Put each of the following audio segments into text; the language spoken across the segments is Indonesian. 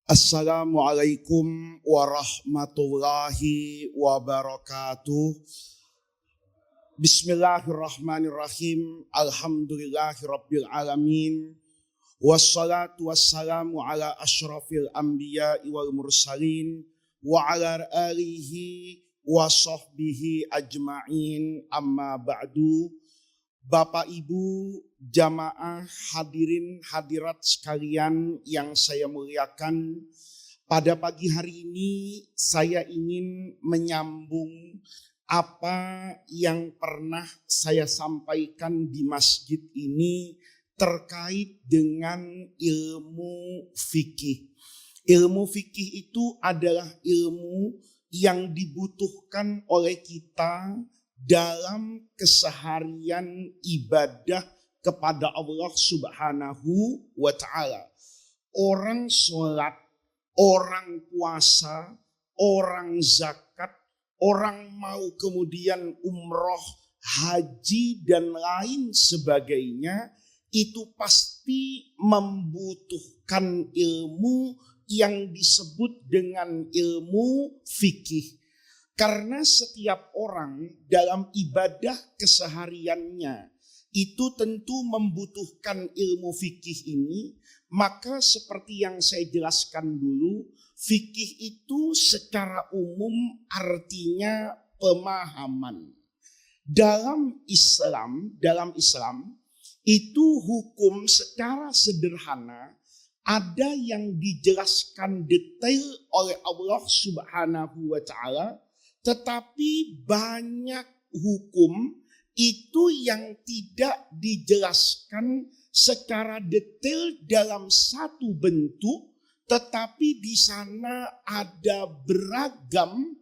Assalamualaikum warahmatullahi wabarakatuh. Bismillahirrahmanirrahim. Alhamdulillahirabbil alamin. Wassalatu wassalamu ala asyrafil anbiya'i wal mursalin wa ala alihi wa sahbihi ajma'in. Amma ba'du. Bapak Ibu jamaah hadirin hadirat sekalian yang saya muliakan, pada pagi hari ini saya ingin menyambung apa yang pernah saya sampaikan di masjid ini terkait dengan ilmu fikih. Ilmu fikih itu adalah ilmu yang dibutuhkan oleh kita dalam keseharian ibadah kepada Allah Subhanahu wa ta'ala. Orang sholat, orang puasa, orang zakat, orang mau kemudian umroh, haji dan lain sebagainya, itu pasti membutuhkan ilmu yang disebut dengan ilmu fikih. Karena setiap orang dalam ibadah kesehariannya itu tentu membutuhkan ilmu fikih ini. Maka seperti yang saya jelaskan dulu, fikih itu secara umum artinya pemahaman. Dalam Islam itu hukum secara sederhana ada yang dijelaskan detail oleh Allah Subhanahu wa ta'ala. Tetapi banyak hukum itu yang tidak dijelaskan secara detail dalam satu bentuk, tetapi di sana ada beragam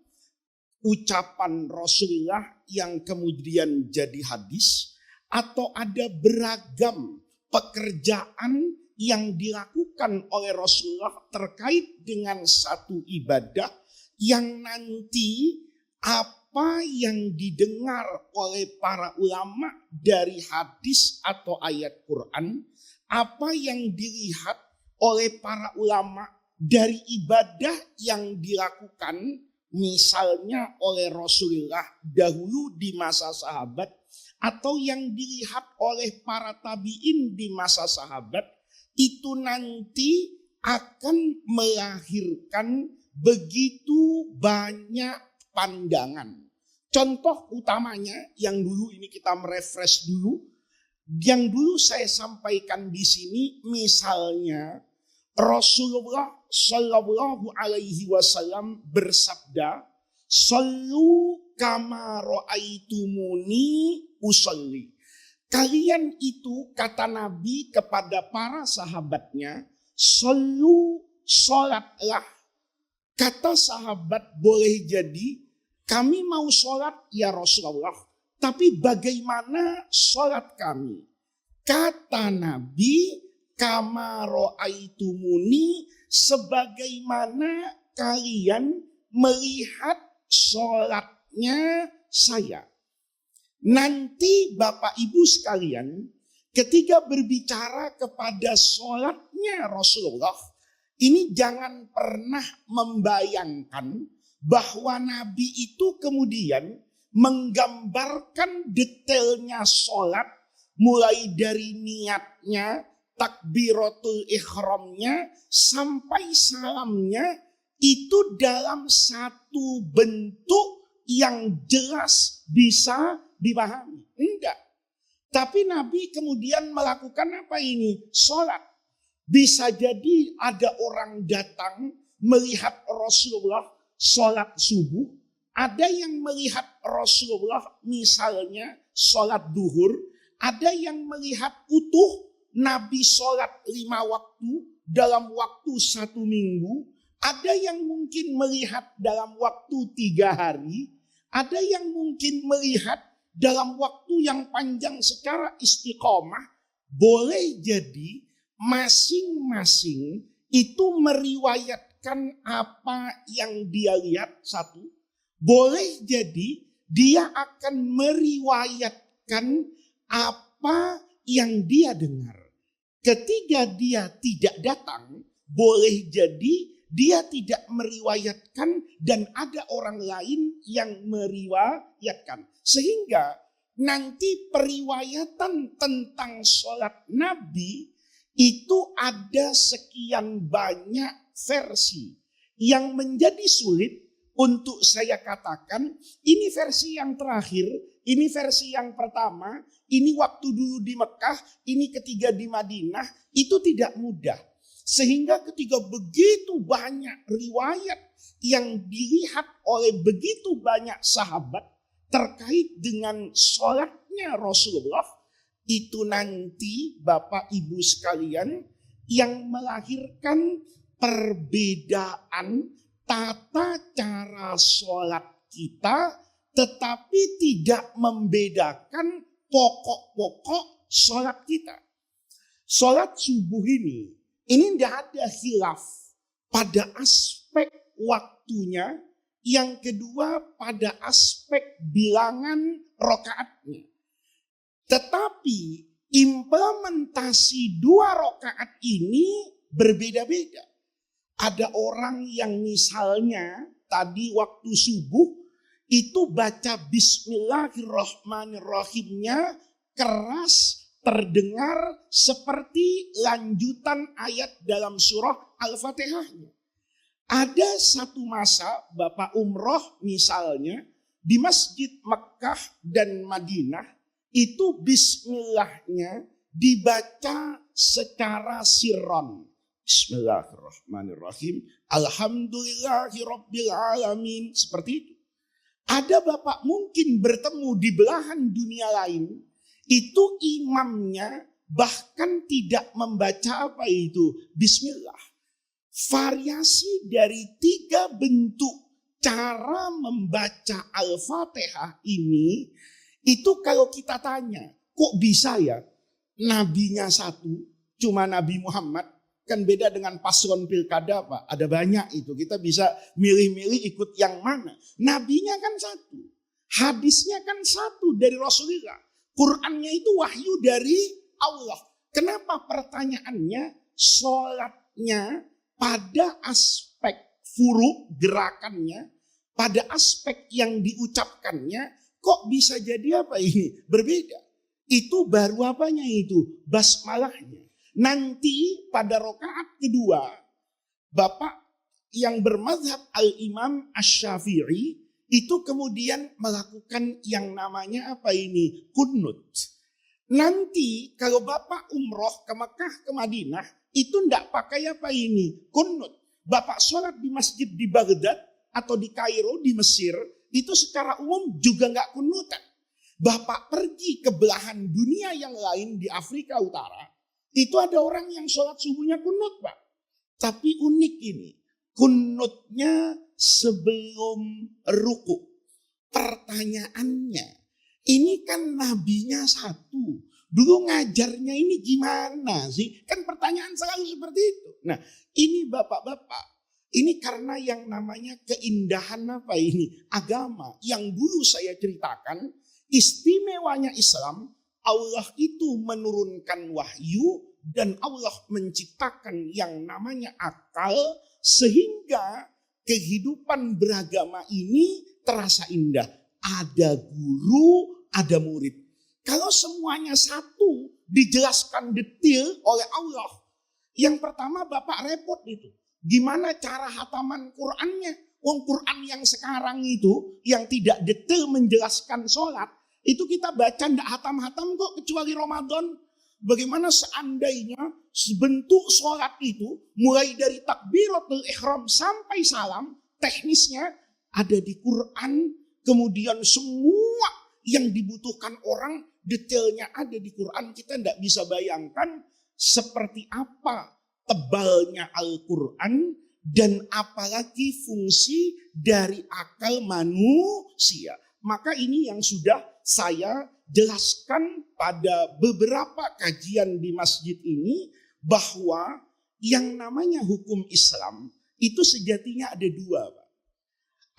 ucapan Rasulullah yang kemudian jadi hadis, atau ada beragam pekerjaan yang dilakukan oleh Rasulullah terkait dengan satu ibadah yang nanti apa yang didengar oleh para ulama dari hadis atau ayat Quran, apa yang dilihat oleh para ulama dari ibadah yang dilakukan misalnya oleh Rasulullah dahulu di masa sahabat, atau yang dilihat oleh para tabi'in di masa sahabat, itu nanti akan melahirkan begitu banyak pandangan. Contoh utamanya yang dulu ini kita merefresh dulu, yang dulu saya sampaikan di sini, misalnya Rasulullah Shallallahu Alaihi Wasallam bersabda, "Sallu kama ra'aitumuni usolli." Kalian itu, kata Nabi kepada para sahabatnya, "Sallu, sholatlah." Kata sahabat, boleh jadi kami mau sholat ya Rasulullah, tapi bagaimana sholat kami? Kata Nabi, kama ra'aitumuni, sebagaimana kalian melihat sholatnya saya. Nanti Bapak Ibu sekalian, ketika berbicara kepada sholatnya Rasulullah, ini jangan pernah membayangkan bahwa Nabi itu kemudian menggambarkan detailnya sholat, mulai dari niatnya, takbiratul ihramnya, sampai salamnya, itu dalam satu bentuk yang jelas bisa dipahami. Enggak. Tapi Nabi kemudian melakukan apa ini? Sholat. Bisa jadi ada orang datang melihat Rasulullah sholat subuh. Ada yang melihat Rasulullah misalnya sholat duhur. Ada yang melihat utuh Nabi sholat 5 waktu dalam waktu 1 minggu. Ada yang mungkin melihat dalam waktu 3 hari. Ada yang mungkin melihat dalam waktu yang panjang secara istiqomah. Boleh jadi masing-masing itu meriwayatkan apa yang dia lihat, satu. Boleh jadi dia akan meriwayatkan apa yang dia dengar. Ketika dia tidak datang, boleh jadi dia tidak meriwayatkan dan ada orang lain yang meriwayatkan. Sehingga nanti periwayatan tentang sholat Nabi itu ada sekian banyak versi. Yang menjadi sulit untuk saya katakan, ini versi yang terakhir, ini versi yang pertama, ini waktu dulu di Mekah, ini ketiga di Madinah, itu tidak mudah. Sehingga ketika begitu banyak riwayat yang dilihat oleh begitu banyak sahabat terkait dengan sholatnya Rasulullah, itu nanti Bapak Ibu sekalian yang melahirkan perbedaan tata cara sholat kita, tetapi tidak membedakan pokok-pokok sholat kita. Sholat subuh ini tidak ada khilaf pada aspek waktunya, yang kedua pada aspek bilangan rakaatnya. Tetapi implementasi 2 rakaat ini berbeda-beda. Ada orang yang misalnya tadi waktu subuh itu baca bismillahirrahmanirrahimnya keras, terdengar seperti lanjutan ayat dalam surah Al-Fatihahnya. Ada satu masa Bapak umroh misalnya di Masjid Mekah dan Madinah, itu bismillahnya dibaca secara sirron. Bismillahirrahmanirrahim. Alhamdulillahirabbil alamin. Seperti itu. Ada bapak mungkin bertemu di belahan dunia lain, itu imamnya bahkan tidak membaca apa itu? Bismillah. Variasi dari 3 bentuk cara membaca Al-Fatihah ini, itu kalau kita tanya, kok bisa ya nabinya satu, cuma Nabi Muhammad, kan beda dengan paslon pilkada Pak, ada banyak itu, kita bisa milih-milih ikut yang mana. Nabinya kan satu, hadisnya kan satu dari Rasulullah, Qurannya itu wahyu dari Allah. Kenapa pertanyaannya sholatnya pada aspek furu gerakannya, pada aspek yang diucapkannya, kok bisa jadi apa ini? Berbeda. Itu baru apanya itu? Basmalahnya. Nanti pada rakaat kedua, Bapak yang bermazhab Al-Imam Asy-Syafi'i itu kemudian melakukan yang namanya apa ini? Kunut. Nanti kalau Bapak umroh ke Mekah ke Madinah, itu enggak pakai apa ini? Kunut. Bapak sholat di masjid di Baghdad atau di Kairo di Mesir, itu secara umum juga enggak kunutan. Bapak pergi ke belahan dunia yang lain di Afrika Utara, itu ada orang yang sholat subuhnya kunut Pak. Tapi unik ini, kunutnya sebelum ruku. Pertanyaannya, ini kan nabinya satu. Dulu ngajarnya ini gimana sih? Kan pertanyaan selalu seperti itu. Nah, ini bapak-bapak, ini karena yang namanya keindahan apa ini? Agama. Yang dulu saya ceritakan, istimewanya Islam, Allah itu menurunkan wahyu dan Allah menciptakan yang namanya akal, sehingga kehidupan beragama ini terasa indah. Ada guru, ada murid. Kalau semuanya satu dijelaskan detail oleh Allah, yang pertama Bapak repot itu. Gimana cara hataman Qur'annya? Quran yang sekarang itu yang tidak detail menjelaskan sholat, itu kita baca ndak hatam-hatam kok kecuali Ramadan. Bagaimana seandainya bentuk sholat itu mulai dari takbiratul ihram sampai salam, teknisnya ada di Quran, kemudian semua yang dibutuhkan orang detailnya ada di Quran. Kita ndak bisa bayangkan seperti apa tebalnya Al-Quran dan apalagi fungsi dari akal manusia. Maka ini yang sudah saya jelaskan pada beberapa kajian di masjid ini, bahwa yang namanya hukum Islam itu sejatinya ada 2 Pak.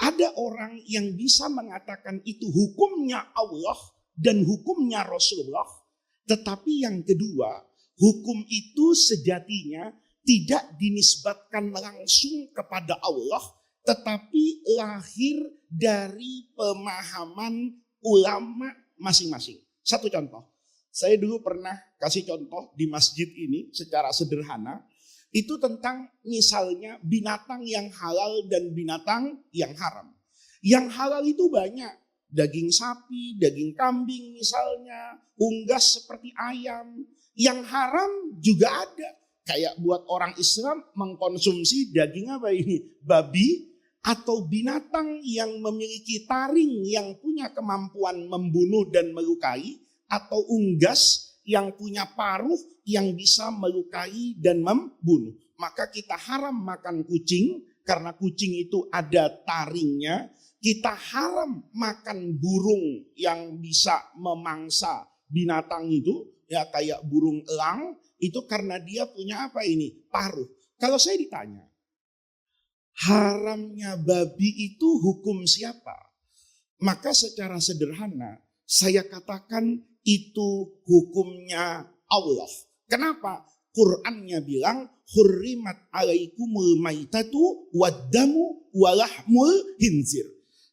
Ada orang yang bisa mengatakan itu hukumnya Allah dan hukumnya Rasulullah. Tetapi yang kedua, hukum itu sejatinya tidak dinisbatkan langsung kepada Allah, tetapi lahir dari pemahaman ulama masing-masing. Satu contoh, saya dulu pernah kasih contoh di masjid ini secara sederhana, itu tentang misalnya binatang yang halal dan binatang yang haram. Yang halal itu banyak, daging sapi, daging kambing misalnya, unggas seperti ayam. Yang haram juga ada. Kayak buat orang Islam mengkonsumsi daging apa ini? Babi atau binatang yang memiliki taring yang punya kemampuan membunuh dan melukai, atau unggas yang punya paruh yang bisa melukai dan membunuh. Maka kita haram makan kucing karena kucing itu ada taringnya. Kita haram makan burung yang bisa memangsa binatang itu, ya kayak burung elang, itu karena dia punya apa ini? Paruh. Kalau saya ditanya, haramnya babi itu hukum siapa? Maka secara sederhana, saya katakan itu hukumnya Allah. Kenapa? Qur'annya bilang, hurrimat alaikumul maitatu waddamu walahmul hinzir.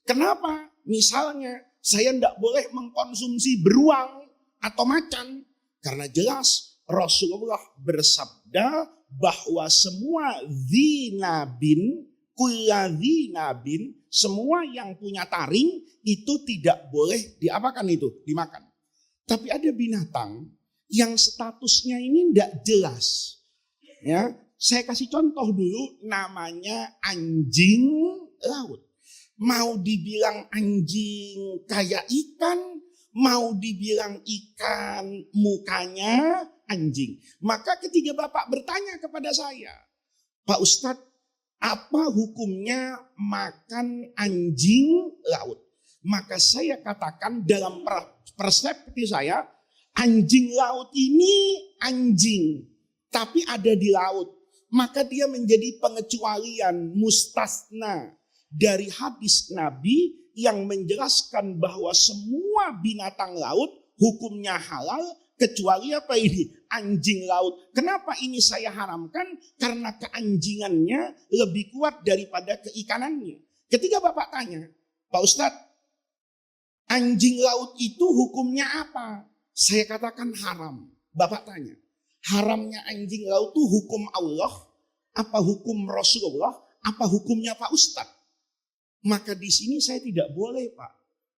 Kenapa? Misalnya, saya tidak boleh mengkonsumsi beruang atau macan. Karena jelas Rasulullah bersabda bahwa semua dzinabin, kulladzinabin, semua yang punya taring itu tidak boleh diapakan itu, dimakan. Tapi ada binatang yang statusnya ini tidak jelas. Ya, saya kasih contoh dulu, namanya anjing laut. Mau dibilang anjing kayak ikan, mau dibilang ikan mukanya anjing. Maka ketika Bapak bertanya kepada saya, Pak Ustadz, apa hukumnya makan anjing laut? Maka saya katakan dalam persepsi saya, anjing laut ini anjing, tapi ada di laut. Maka dia menjadi pengecualian, mustasna dari hadis Nabi yang menjelaskan bahwa semua binatang laut hukumnya halal kecuali apa ini? Anjing laut. Kenapa ini saya haramkan? Karena keanjingannya lebih kuat daripada keikanannya. Ketika Bapak tanya, Pak Ustadz, anjing laut itu hukumnya apa? Saya katakan haram. Bapak tanya, haramnya anjing laut itu hukum Allah, apa hukum Rasulullah, apa hukumnya Pak Ustadz? Maka di sini saya tidak boleh, Pak,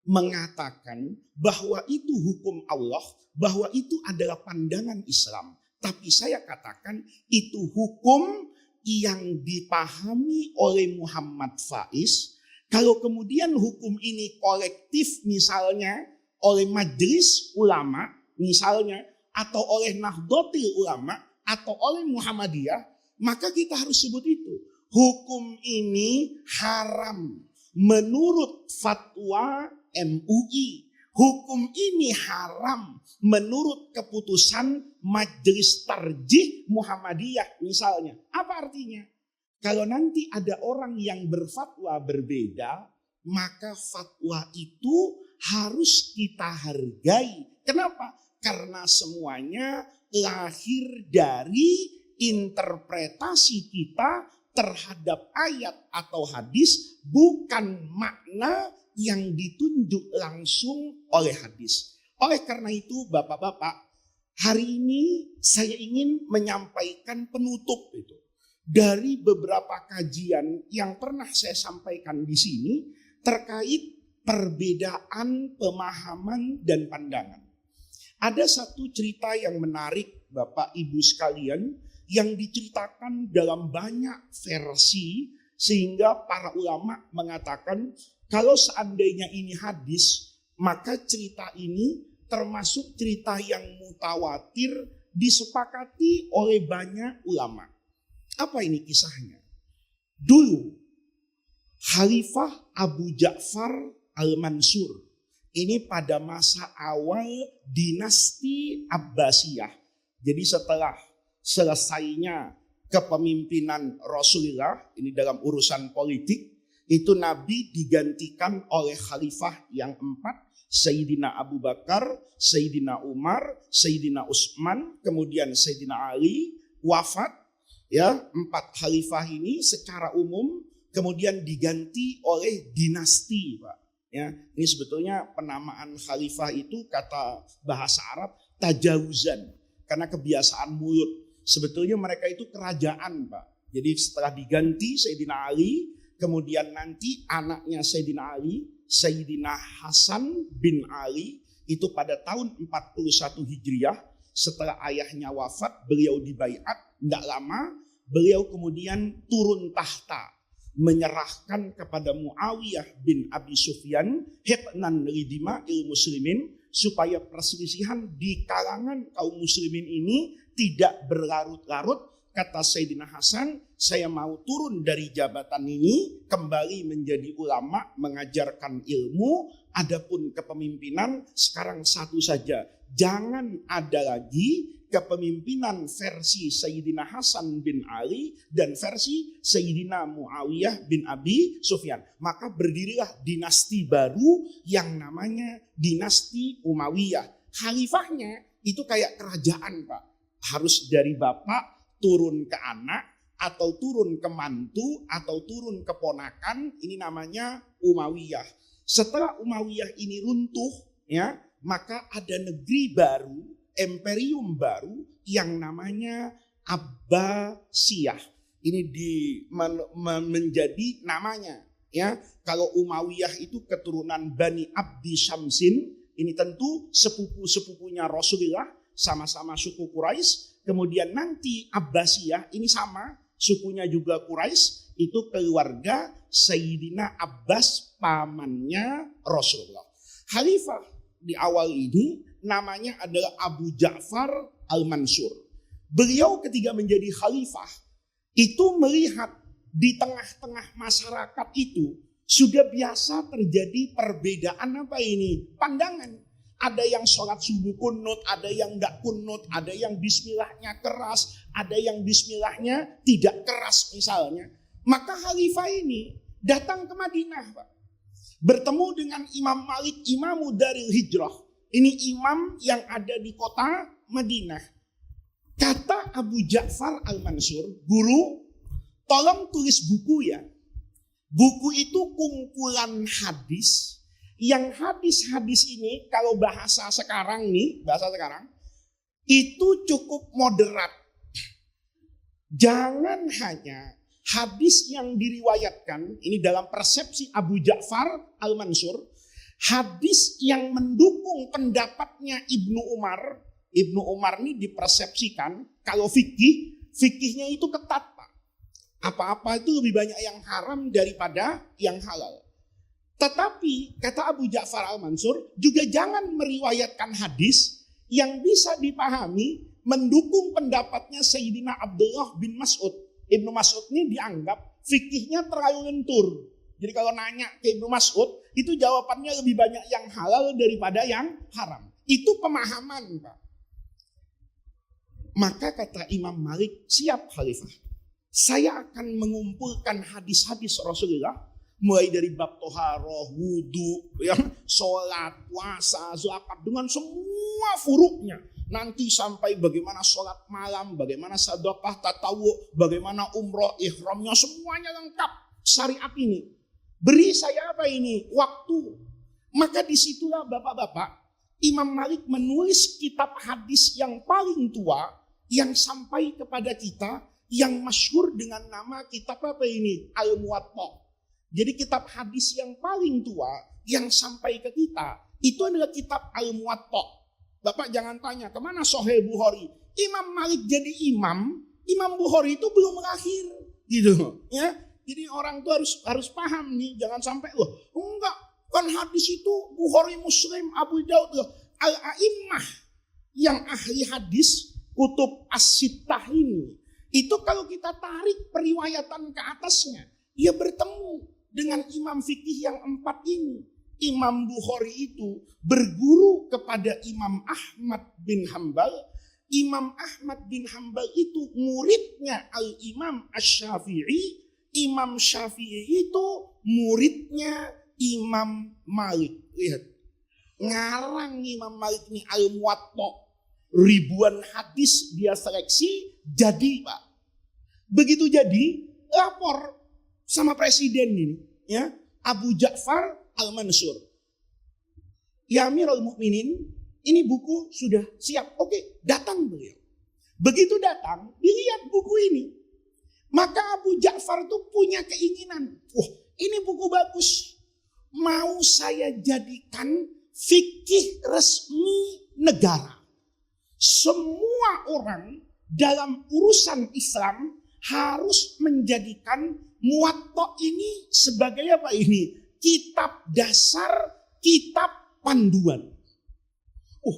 mengatakan bahwa itu hukum Allah, bahwa itu adalah pandangan Islam. Tapi saya katakan itu hukum yang dipahami oleh Muhammad Faiz. Kalau kemudian hukum ini kolektif misalnya oleh majelis ulama misalnya, atau oleh Nahdlatul Ulama, atau oleh Muhammadiyah, maka kita harus sebut itu. Hukum ini haram menurut fatwa MUI. Hukum ini haram menurut keputusan Majelis Tarjih Muhammadiyah misalnya. Apa artinya? Kalau nanti ada orang yang berfatwa berbeda, maka fatwa itu harus kita hargai. Kenapa? Karena semuanya lahir dari interpretasi kita terhadap ayat atau hadis, bukan makna yang ditunjuk langsung oleh hadis. Oleh karena itu Bapak-bapak, hari ini saya ingin menyampaikan penutup itu dari beberapa kajian yang pernah saya sampaikan di sini terkait perbedaan pemahaman dan pandangan. Ada satu cerita yang menarik Bapak Ibu sekalian, yang diceritakan dalam banyak versi, sehingga para ulama mengatakan kalau seandainya ini hadis, maka cerita ini termasuk cerita yang mutawatir, disepakati oleh banyak ulama. Apa ini kisahnya? Dulu Khalifah Abu Ja'far Al-Mansur, ini pada masa awal dinasti Abbasiyah. Jadi setelah selesainya kepemimpinan Rasulullah, ini dalam urusan politik, itu Nabi digantikan oleh khalifah yang 4, Sayyidina Abu Bakar, Sayyidina Umar, Sayyidina Utsman, kemudian Sayyidina Ali wafat. Ya, 4 khalifah ini secara umum kemudian diganti oleh dinasti, Pak. Ya, ini sebetulnya penamaan khalifah itu kata bahasa Arab tajawuzan, karena kebiasaan mulut. Sebetulnya mereka itu kerajaan, Pak. Jadi setelah diganti Sayyidina Ali, kemudian nanti anaknya Sayyidina Ali, Sayyidina Hasan bin Ali, itu pada tahun 41 Hijriah, setelah ayahnya wafat, beliau dibaiat, tidak lama, beliau kemudian turun tahta, menyerahkan kepada Muawiyah bin Abi Sufyan hibnan lidima'il muslimin, supaya perselisihan di kalangan kaum muslimin ini tidak berlarut-larut. Kata Sayyidina Hasan, saya mau turun dari jabatan ini, kembali menjadi ulama, mengajarkan ilmu. Adapun kepemimpinan sekarang satu saja, jangan ada lagi kepemimpinan versi Sayyidina Hasan bin Ali dan versi Sayyidina Muawiyah bin Abi Sufyan. Maka berdirilah dinasti baru yang namanya dinasti Umayyah. Khalifahnya itu kayak kerajaan, Pak. Harus dari bapak turun ke anak, atau turun ke mantu, atau turun ke ponakan. Ini namanya Umayyah. Setelah Umayyah ini runtuh, ya, maka ada negeri baru, imperium baru yang namanya Abbasiyah. Ini menjadi namanya, ya. Kalau Umayyah itu keturunan Bani Abdi Syamsin, ini tentu sepupu-sepupunya Rasulullah, sama-sama suku Quraisy. Kemudian nanti Abbasiyah ini sama, sukunya juga Quraisy, itu keluarga Sayyidina Abbas, pamannya Rasulullah. Khalifah di awal ini namanya adalah Abu Ja'far Al-Mansur. Beliau ketika menjadi khalifah itu melihat di tengah-tengah masyarakat itu sudah biasa terjadi perbedaan apa ini? Pandangan. Ada yang sholat subuh kunut, ada yang enggak kunut, ada yang bismillahnya keras, ada yang bismillahnya tidak keras misalnya. Maka khalifah ini datang ke Madinah, Pak. Bertemu dengan Imam Malik, Imamu Daril Hijrah. Ini imam yang ada di kota Madinah. Kata Abu Ja'far Al-Mansur, guru, tolong tulis buku ya. Buku itu kumpulan hadis. Yang hadis-hadis ini kalau bahasa sekarang itu cukup moderat. Jangan hanya hadis yang diriwayatkan, ini dalam persepsi Abu Ja'far Al-Mansur, hadis yang mendukung pendapatnya Ibnu Umar. Ibnu Umar ini dipersepsikan kalau fikihnya itu ketat, Pak. Apa-apa itu lebih banyak yang haram daripada yang halal. Tetapi kata Abu Ja'far Al-Mansur juga jangan meriwayatkan hadis yang bisa dipahami mendukung pendapatnya Sayyidina Abdullah bin Mas'ud. Ibnu Mas'ud ini dianggap fikihnya terlalu lentur. Jadi kalau nanya ke Ibnu Mas'ud, itu jawabannya lebih banyak yang halal daripada yang haram. Itu pemahaman, Pak. Maka kata Imam Malik, siap khalifah. Saya akan mengumpulkan hadis-hadis Rasulullah, mulai dari bab toharoh, wudu, ya, sholat, puasa, zakat, dengan semua furuknya. Nanti sampai bagaimana sholat malam, bagaimana sedekah, tatawu, bagaimana umroh, ihramnya, semuanya lengkap. Syariat ini. Beri saya apa ini? Waktu. Maka disitulah bapak-bapak, Imam Malik menulis kitab hadis yang paling tua, yang sampai kepada kita, yang masyhur dengan nama kitab apa ini? Al-Muwatta. Jadi kitab hadis yang paling tua yang sampai ke kita itu adalah kitab Al-Muwatta. Bapak jangan tanya kemana Sahih Bukhari. Imam Malik jadi imam, Imam Bukhari itu belum lahir, gitu ya. Jadi orang tuh harus paham nih, jangan sampai loh enggak kan hadis itu Bukhari, Muslim, Abu Daud loh. Al-A'immah yang ahli hadis kutub as-sittah ini itu kalau kita tarik periwayatan ke atasnya, ia bertemu dengan imam fikih yang 4 ini. Imam Bukhari itu berguru kepada Imam Ahmad bin Hambal. Imam Ahmad bin Hambal itu muridnya Al-Imam Asy-Syafi'i. Imam Syafi'i itu muridnya Imam Malik. Lihat, ngarang Imam Malik ini Al-Muwatta. Ribuan hadis dia seleksi jadi, Pak. Begitu jadi, lapor sama presiden ini, ya, Abu Ja'far Al-Mansur. Ya Amirul Mukminin, ini buku sudah siap. Oke, datang beliau. Begitu datang, dilihat buku ini. Maka Abu Ja'far itu punya keinginan. Wah, ini buku bagus. Mau saya jadikan fikih resmi negara. Semua orang dalam urusan Islam harus menjadikan Muwatta ini sebagai apa ini? Kitab dasar, kitab panduan.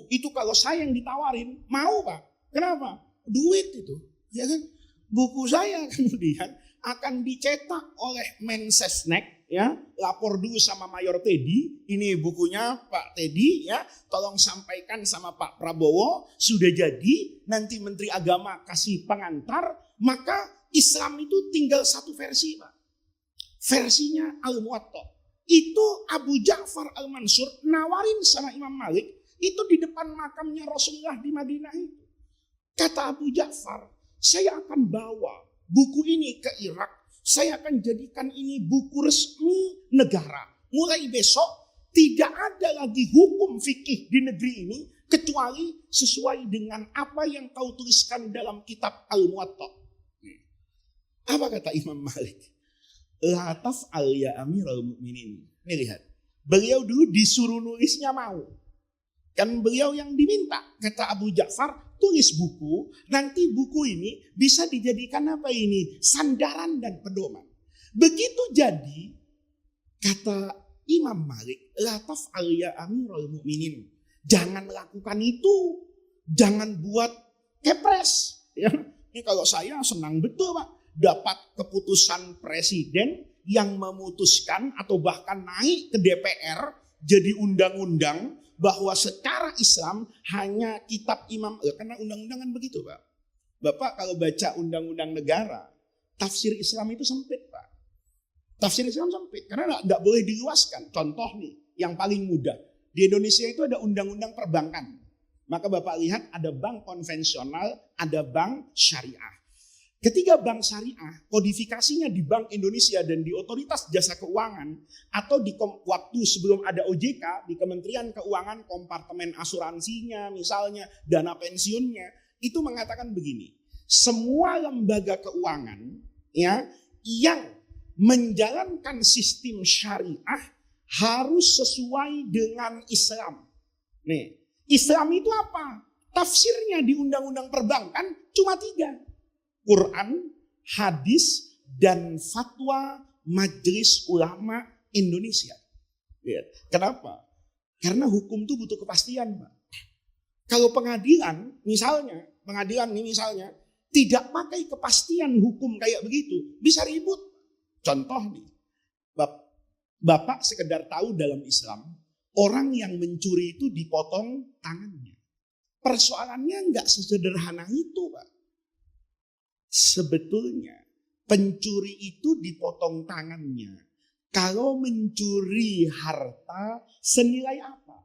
Itu kalau saya yang ditawarin, mau Pak. Kenapa? Duit itu. Ya kan? Buku saya kemudian akan dicetak oleh Mensesnek, ya, lapor dulu sama Mayor Teddy, ini bukunya Pak Teddy, ya, tolong sampaikan sama Pak Prabowo, sudah jadi, nanti Menteri Agama kasih pengantar, maka Islam itu tinggal satu versi Pak, versinya Al-Muwatta. Itu Abu Ja'far Al-Mansur nawarin sama Imam Malik, itu di depan makamnya Rasulullah di Madinah itu. Kata Abu Ja'far, saya akan bawa buku ini ke Irak. Saya akan jadikan ini buku resmi negara. Mulai besok tidak ada lagi hukum fikih di negeri ini kecuali sesuai dengan apa yang kau tuliskan dalam kitab Al-Muwatta. Apa kata Imam Malik? La taf'al ya Amirul Mukminin. Ini lihat. Beliau dulu disuruh nulisnya mau. Kan beliau yang diminta. Kata Abu Ja'far, tulis buku, nanti buku ini bisa dijadikan apa ini? Sandaran dan pedoman. Begitu jadi, kata Imam Malik, la taf'al ya Amirul Mukminin. Jangan lakukan itu. Jangan buat kepres. Ya. Ini kalau saya senang betul Pak. Dapat keputusan presiden yang memutuskan atau bahkan naik ke DPR jadi undang-undang bahwa secara Islam hanya kitab Imam, karena undang-undang kan begitu Pak. Bapak kalau baca undang-undang negara, tafsir Islam itu sempit Pak. Tafsir Islam sempit, karena nggak boleh diluaskan. Contoh nih, yang paling mudah. Di Indonesia itu ada undang-undang perbankan. Maka Bapak lihat ada bank konvensional, ada bank syariah. Ketika bank syariah, kodifikasinya di Bank Indonesia dan di Otoritas Jasa Keuangan, atau di waktu sebelum ada OJK, di Kementerian Keuangan, kompartemen asuransinya, misalnya dana pensiunnya, itu mengatakan begini, semua lembaga keuangan ya yang menjalankan sistem syariah harus sesuai dengan Islam. Nih, Islam itu apa? Tafsirnya di Undang-Undang Perbankan cuma 3. Quran, hadis, dan fatwa Majelis Ulama Indonesia. Lihat. Kenapa? Karena hukum itu butuh kepastian, Pak. Kalau pengadilan misalnya tidak pakai kepastian hukum kayak begitu, bisa ribut. Contoh nih, Bapak sekedar tahu dalam Islam, orang yang mencuri itu dipotong tangannya. Persoalannya nggak sesederhana itu, Pak. Sebetulnya pencuri itu dipotong tangannya. Kalau mencuri harta senilai apa?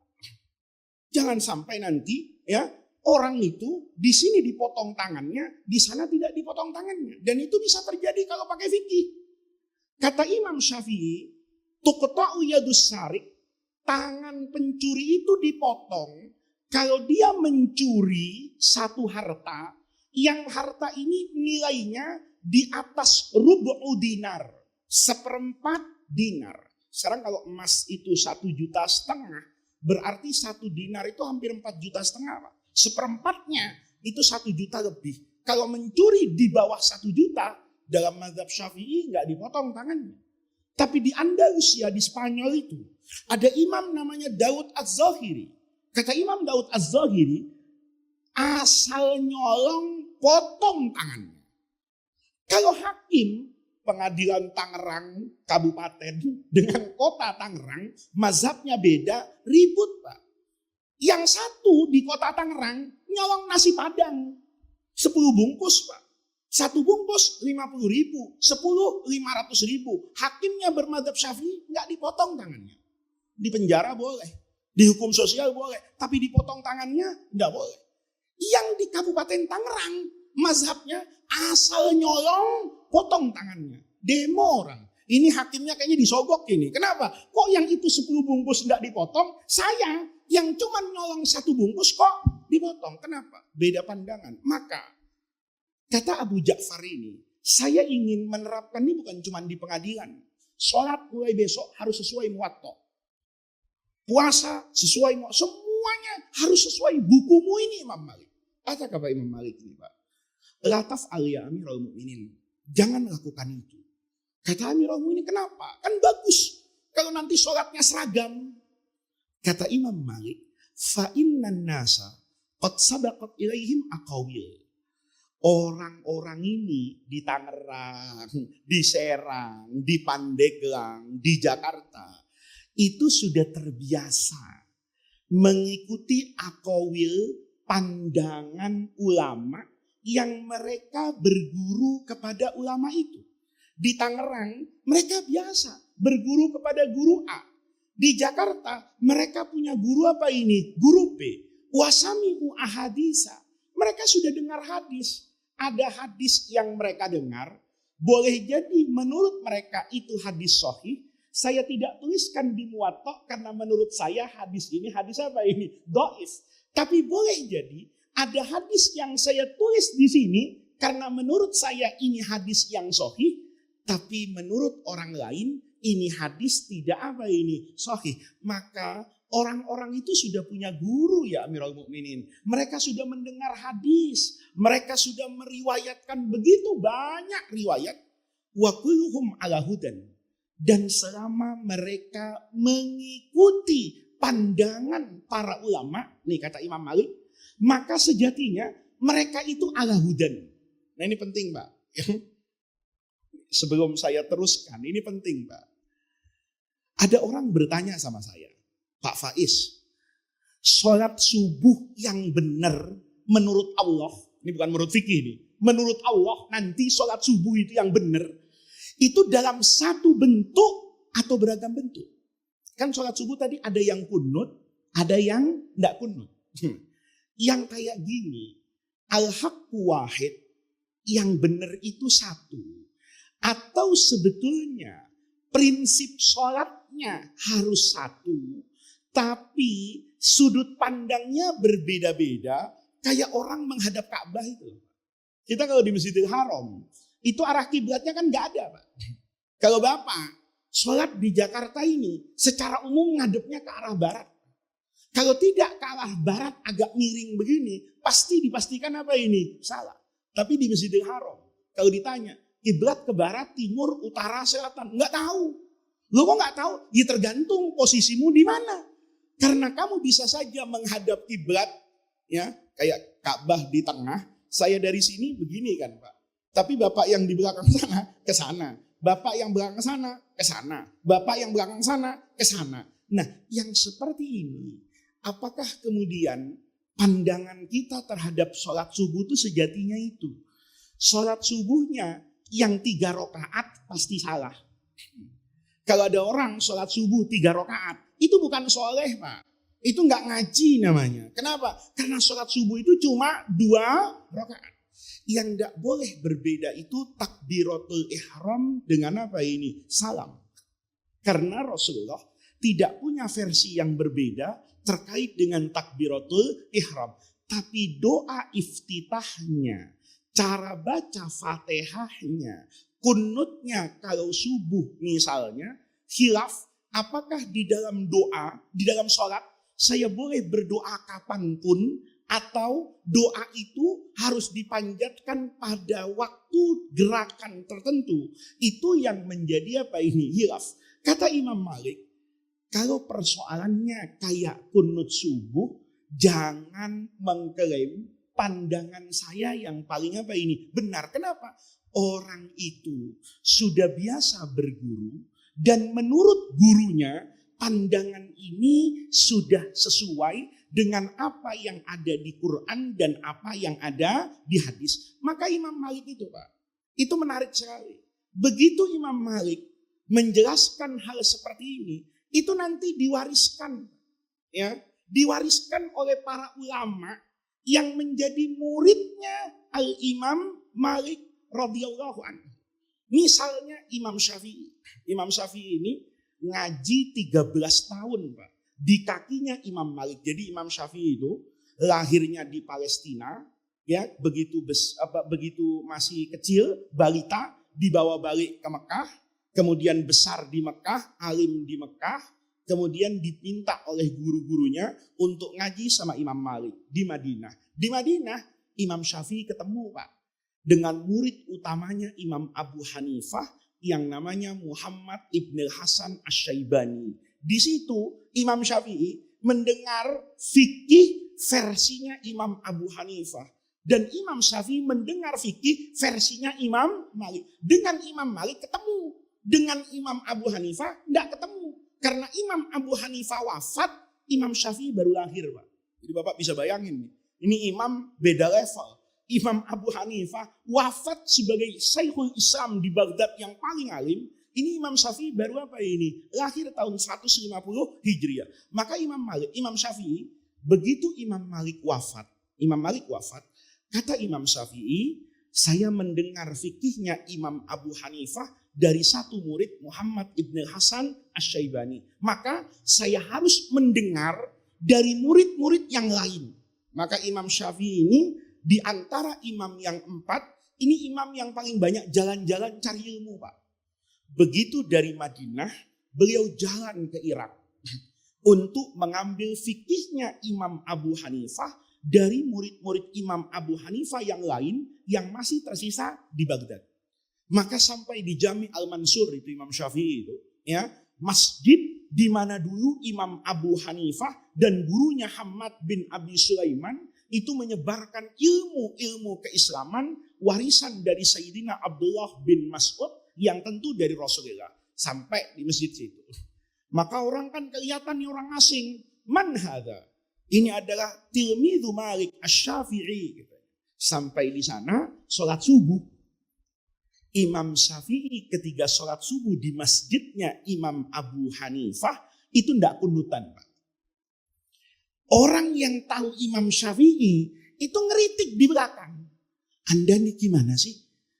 Jangan sampai nanti ya orang itu di sini dipotong tangannya, di sana tidak dipotong tangannya. Dan itu bisa terjadi kalau pakai fikih. Kata Imam Syafi'i, tuqta'u yadus sarik, tangan pencuri itu dipotong kalau dia mencuri satu harta yang harta ini nilainya di atas rubu'u dinar, 1/4 dinar. Sekarang kalau emas itu 1,5 juta, berarti 1 dinar itu hampir 4,5 juta Pak. 1/4-nya itu 1 juta lebih. Kalau mencuri di bawah 1 juta, dalam mazhab Syafi'i nggak dipotong tangannya. Tapi di Andalusia, di Spanyol itu, ada imam namanya Daud Az-Zahiri. Kata Imam Daud Az-Zahiri, asal nyolong potong tangannya. Kalau hakim pengadilan Tangerang Kabupaten dengan kota Tangerang, mazhabnya beda, ribut Pak. Yang satu di kota Tangerang nyolong nasi padang 10 bungkus Pak. 1 bungkus 50.000, 10 500.000. Hakimnya bermadzhab Syafi'i nggak dipotong tangannya. Di penjara boleh, di hukum sosial boleh, tapi dipotong tangannya nggak boleh. Yang di Kabupaten Tangerang mazhabnya asal nyolong, potong tangannya. Demo orang. Ini hakimnya kayaknya disogok ini. Kenapa? Kok yang itu 10 bungkus tidak dipotong? Saya yang cuma nyolong 1 bungkus kok dipotong. Kenapa? Beda pandangan. Maka kata Abu Ja'far ini, saya ingin menerapkan ini bukan cuma di pengadilan. Sholat mulai besok harus sesuai muwatta. Puasa sesuai muwatta. Semuanya harus sesuai bukumu ini Imam Malik. Kata Pak Imam Malik ini Pak. Lataf ya Amirul Mukminin. Jangan lakukan itu. Kata Amirul Mukminin, kenapa? Kan bagus. Kalau nanti sholatnya seragam. Kata Imam Malik. Fa innan nasa qad sabaqat ilaihim aqawil. Orang-orang ini di Tangerang, di Serang, di Pandeglang, di Jakarta. Itu sudah terbiasa mengikuti aqawil, pandangan ulama yang mereka berguru kepada ulama itu. Di Tangerang mereka biasa berguru kepada guru A. Di Jakarta mereka punya guru apa ini? Guru B. Wasami'u ahadisa. Mereka sudah dengar hadis. Ada hadis yang mereka dengar. Boleh jadi menurut mereka itu hadis sahih. Saya tidak tuliskan di muwatta karena menurut saya hadis ini hadis apa ini? Dhaif. Tapi boleh jadi ada hadis yang saya tulis di sini karena menurut saya ini hadis yang sahih, tapi menurut orang lain ini hadis tidak apa ini sahih. Maka orang-orang itu sudah punya guru ya Amirul Mukminin. Mereka sudah mendengar hadis, mereka sudah meriwayatkan begitu banyak riwayat. Wa kulluhum ala hudan. Dan selama mereka mengikuti pandangan para ulama, nih kata Imam Malik, maka sejatinya mereka itu ala hudan. Nah ini penting Pak. Sebelum saya teruskan, ini penting Pak. Ada orang bertanya sama saya, Pak Faiz, sholat subuh yang benar menurut Allah, ini bukan menurut fikih ini, menurut Allah nanti sholat subuh itu yang benar, itu dalam satu bentuk atau beragam bentuk. Kan sholat subuh tadi ada yang kunut, ada yang tidak kunut. Yang kayak gini, al-haqqu wahid, yang benar itu satu. Atau sebetulnya prinsip sholatnya harus satu, tapi sudut pandangnya berbeda-beda, kayak orang menghadap Ka'bah itu. Kita kalau di Masjidil Haram, itu arah kiblatnya kan nggak ada Pak. Kalau Bapak sholat di Jakarta ini, secara umum ngadepnya ke arah barat. Kalau tidak ke arah barat agak miring begini, pasti dipastikan apa ini? Salah. Tapi di Masjidil Haram, kalau ditanya, kiblat ke barat, timur, utara, selatan, nggak tahu. Lo kok nggak tahu? Ya tergantung posisimu di mana. Karena kamu bisa saja menghadap kiblat, ya kayak Ka'bah di tengah. Saya dari sini begini kan Pak. Tapi bapak yang di belakang sana ke sana, bapak yang belakang sana ke sana, bapak yang belakang sana ke sana. Nah, yang seperti ini, apakah kemudian pandangan kita terhadap sholat subuh itu sejatinya itu? Sholat subuhnya yang 3 rakaat pasti salah. Kalau ada orang sholat subuh 3 rakaat, itu bukan soleh Pak. Itu nggak ngaji namanya. Kenapa? Karena sholat subuh itu cuma 2 rakaat. Yang tidak boleh berbeda itu takbiratul ihram dengan apa ini? Salam. Karena Rasulullah tidak punya versi yang berbeda terkait dengan takbiratul ihram. Tapi doa iftitahnya, cara baca fatihahnya, kunutnya kalau subuh misalnya, khilaf apakah di dalam doa, di dalam sholat, saya boleh berdoa kapanpun, atau doa itu harus dipanjatkan pada waktu gerakan tertentu. Itu yang menjadi apa ini? Khilaf. Kata Imam Malik, kalau persoalannya kayak kunut subuh, jangan mengklaim pandangan saya yang paling apa ini? Benar. Kenapa? Orang itu sudah biasa berguru dan menurut gurunya pandangan ini sudah sesuai dengan apa yang ada di Quran dan apa yang ada di hadis. Maka Imam Malik itu Pak, itu menarik sekali. Begitu Imam Malik menjelaskan hal seperti ini, itu nanti diwariskan, ya, diwariskan oleh para ulama yang menjadi muridnya Al-Imam Malik radhiyallahu anhu. Misalnya Imam Syafi'i. Imam Syafi'i ini ngaji 13 tahun, Pak. Di kakinya Imam Malik. Jadi Imam Syafi'i itu lahirnya di Palestina, ya, begitu masih kecil, balita, dibawa balik ke Mekah, kemudian besar di Mekah, alim di Mekah, kemudian dipinta oleh guru-gurunya untuk ngaji sama Imam Malik di Madinah. Di Madinah Imam Syafi'i ketemu, Pak, dengan murid utamanya Imam Abu Hanifah yang namanya Muhammad ibn Hasan Asy-Syaibani. Di situ Imam Syafi'i mendengar fikih versinya Imam Abu Hanifah. Dan Imam Syafi'i mendengar fikih versinya Imam Malik. Dengan Imam Malik ketemu. Dengan Imam Abu Hanifah tidak ketemu. Karena Imam Abu Hanifah wafat, Imam Syafi'i baru lahir, Pak. Jadi Bapak bisa bayangin, ini imam beda level. Imam Abu Hanifah wafat sebagai Syekhul Islam di Baghdad yang paling alim. Ini Imam Syafi'i baru apa ini? Lahir tahun 150 Hijriah. Maka Imam Syafi'i, begitu Imam Malik wafat, kata Imam Syafi'i, saya mendengar fikihnya Imam Abu Hanifah dari satu murid Muhammad ibn Hasan Asy-Syaibani. Maka saya harus mendengar dari murid-murid yang lain. Maka Imam Syafi'i ini di antara imam yang 4, ini imam yang paling banyak jalan-jalan cari ilmu, Pak. Begitu dari Madinah, beliau jalan ke Irak untuk mengambil fikihnya Imam Abu Hanifah dari murid-murid Imam Abu Hanifah yang lain yang masih tersisa di Baghdad. Maka sampai di Jami Al-Mansur itu Imam Syafi'i itu, ya, masjid di mana dulu Imam Abu Hanifah dan gurunya Hamad bin Abi Sulaiman itu menyebarkan ilmu-ilmu keislaman warisan dari Sayyidina Abdullah bin Mas'ud yang tentu dari Rasulullah sampai di masjid situ. Maka orang kan kelihatan nih orang asing. Man hadza? Ini adalah tilmidhu Malik Asy-Syafi'i. Sampai di sana sholat subuh. Imam Syafi'i ketika sholat subuh di masjidnya Imam Abu Hanifah itu tidak kunutan, Pak. Orang yang tahu Imam Syafi'i itu ngeritik di belakang. Anda nih gimana sih?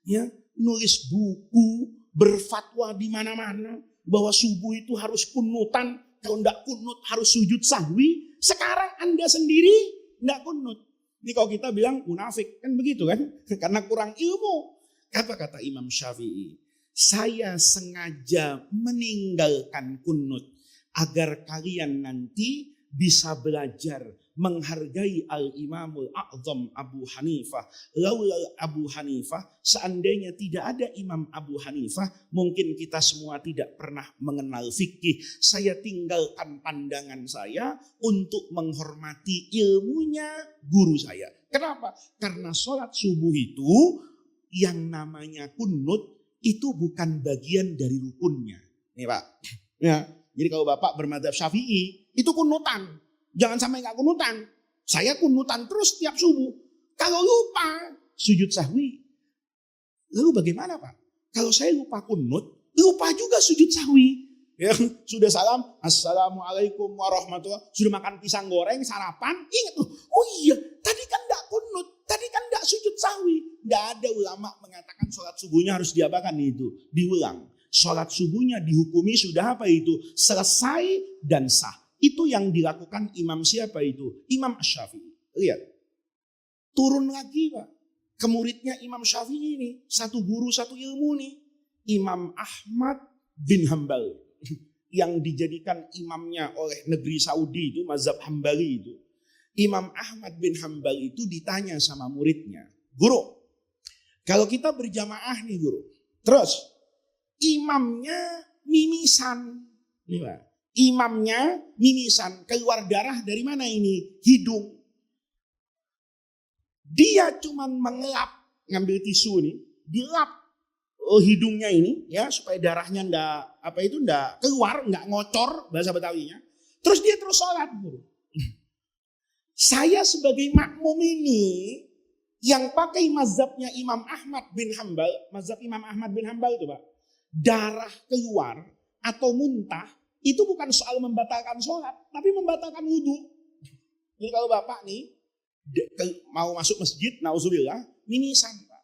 Ya, nulis buku, berfatwa di mana-mana bahwa subuh itu harus kunutan, kalau tidak kunut harus sujud sahwi. Sekarang Anda sendiri tidak kunut. Ini kalau kita bilang munafik, kan begitu kan? Karena kurang ilmu. Apa kata Imam Syafi'i? Saya sengaja meninggalkan kunut agar kalian nanti bisa belajar menghargai Al-Imamul A'zam Abu Hanifah. Laula Abu Hanifah, seandainya tidak ada Imam Abu Hanifah, mungkin kita semua tidak pernah mengenal fikih. Saya tinggalkan pandangan saya untuk menghormati ilmunya guru saya. Kenapa? Karena sholat subuh itu yang namanya kunut itu bukan bagian dari rukunnya. Nih Pak, ya. Jadi kalau Bapak bermadzhab Syafi'i, itu kunutan. Jangan sampai nggak kunutan. Saya kunutan terus tiap subuh. Kalau lupa sujud sahwi. Lalu bagaimana, Pak? Kalau saya lupa kunut, lupa juga sujud sahwi. Ya, sudah salam, assalamualaikum warahmatullahi. Sudah makan pisang goreng, sarapan, ingat tuh. Oh iya, tadi kan nggak kunut, tadi kan nggak sujud sahwi. Nggak ada ulama mengatakan sholat subuhnya harus diapakan itu, diulang. Sholat subuhnya dihukumi sudah apa itu? Selesai dan sah. Itu yang dilakukan imam siapa itu? Imam Asy-Syafi'i. Lihat. Turun lagi, Pak. Ke muridnya Imam Syafi'i ini. Satu guru, satu ilmu nih. Imam Ahmad bin Hambal. Yang dijadikan imamnya oleh negeri Saudi itu, mazhab Hambali itu. Imam Ahmad bin Hambal itu ditanya sama muridnya. Guru, kalau kita berjamaah nih guru. Terus. Imamnya mimisan. Nih, Pak. Imamnya mimisan. Keluar darah dari mana ini? Hidung. Dia cuman mengelap. Ngambil tisu nih. Dilap hidungnya ini. Ya, supaya darahnya ndak keluar. Nggak ngocor. Bahasa Betawinya. Terus dia terus sholat. Saya sebagai makmum ini. Yang pakai mazhabnya Imam Ahmad bin Hambal. Mazhab Imam Ahmad bin Hambal itu, Pak. Darah keluar atau muntah itu bukan soal membatalkan sholat, tapi membatalkan wudhu. Jadi kalau Bapak nih mau masuk masjid, nauzubillah, mimisan Pak.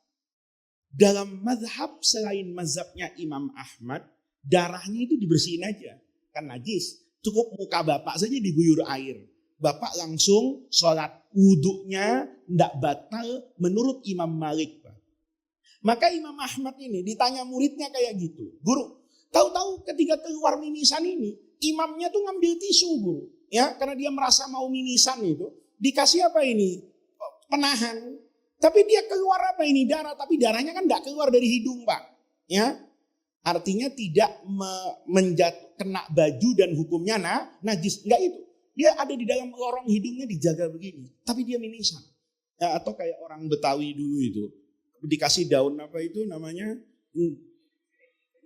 Dalam mazhab selain mazhabnya Imam Ahmad, darahnya itu dibersihin aja, kan najis. Cukup muka bapak saja diguyur air, bapak langsung sholat. Wudhunya tidak batal menurut Imam Malik Pak. Maka Imam Ahmad ini ditanya muridnya kayak gitu, guru, tahu-tahu ketika keluar mimisan ini, imamnya tuh ngambil tisu guru, ya, karena dia merasa mau mimisan itu, dikasih apa ini? Penahan. Tapi dia keluar apa ini? Darah, tapi darahnya kan tidak keluar dari hidung Pak, ya. Artinya tidak kena baju dan hukumnya najis, enggak itu. Dia ada di dalam lorong hidungnya dijaga begini, tapi dia mimisan. Ya, atau kayak orang Betawi dulu itu, dikasih daun apa itu namanya,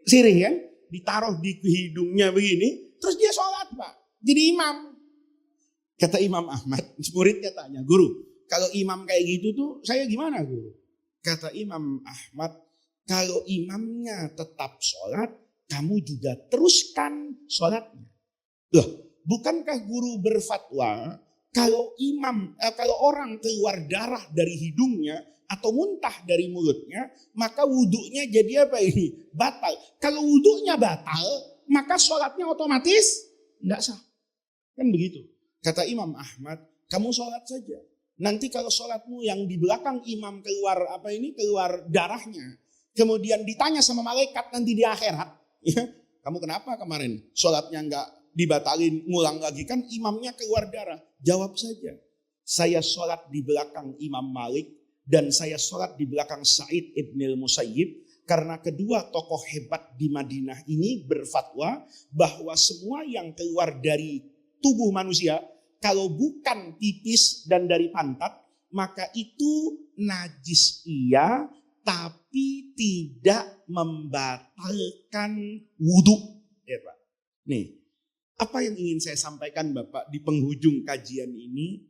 sirih kan, ditaruh di hidungnya begini, terus dia sholat Pak, jadi imam. Kata Imam Ahmad, muridnya tanya, guru, kalau imam kayak gitu tuh saya gimana guru? Kata Imam Ahmad, kalau imamnya tetap sholat, kamu juga teruskan sholatnya. Loh, bukankah guru berfatwa kalau kalau orang keluar darah dari hidungnya atau muntah dari mulutnya, maka wudhunya jadi apa ini? Batal. Kalau wudhunya batal, maka sholatnya otomatis tidak sah. Kan begitu. Kata Imam Ahmad, kamu sholat saja. Nanti kalau sholatmu yang di belakang imam keluar keluar darahnya, kemudian ditanya sama malaikat nanti di akhirat, ya, kamu kenapa kemarin sholatnya nggak dibatalin, ngulang lagi, kan imamnya keluar darah. Jawab saja, saya sholat di belakang Imam Malik dan saya sholat di belakang Sa'id ibnil Musayyib, karena kedua tokoh hebat di Madinah ini berfatwa bahwa semua yang keluar dari tubuh manusia, kalau bukan pipis dan dari pantat, maka itu najis iya, tapi tidak membatalkan wudhu. Ya Pak. Nih, apa yang ingin saya sampaikan Bapak di penghujung kajian ini,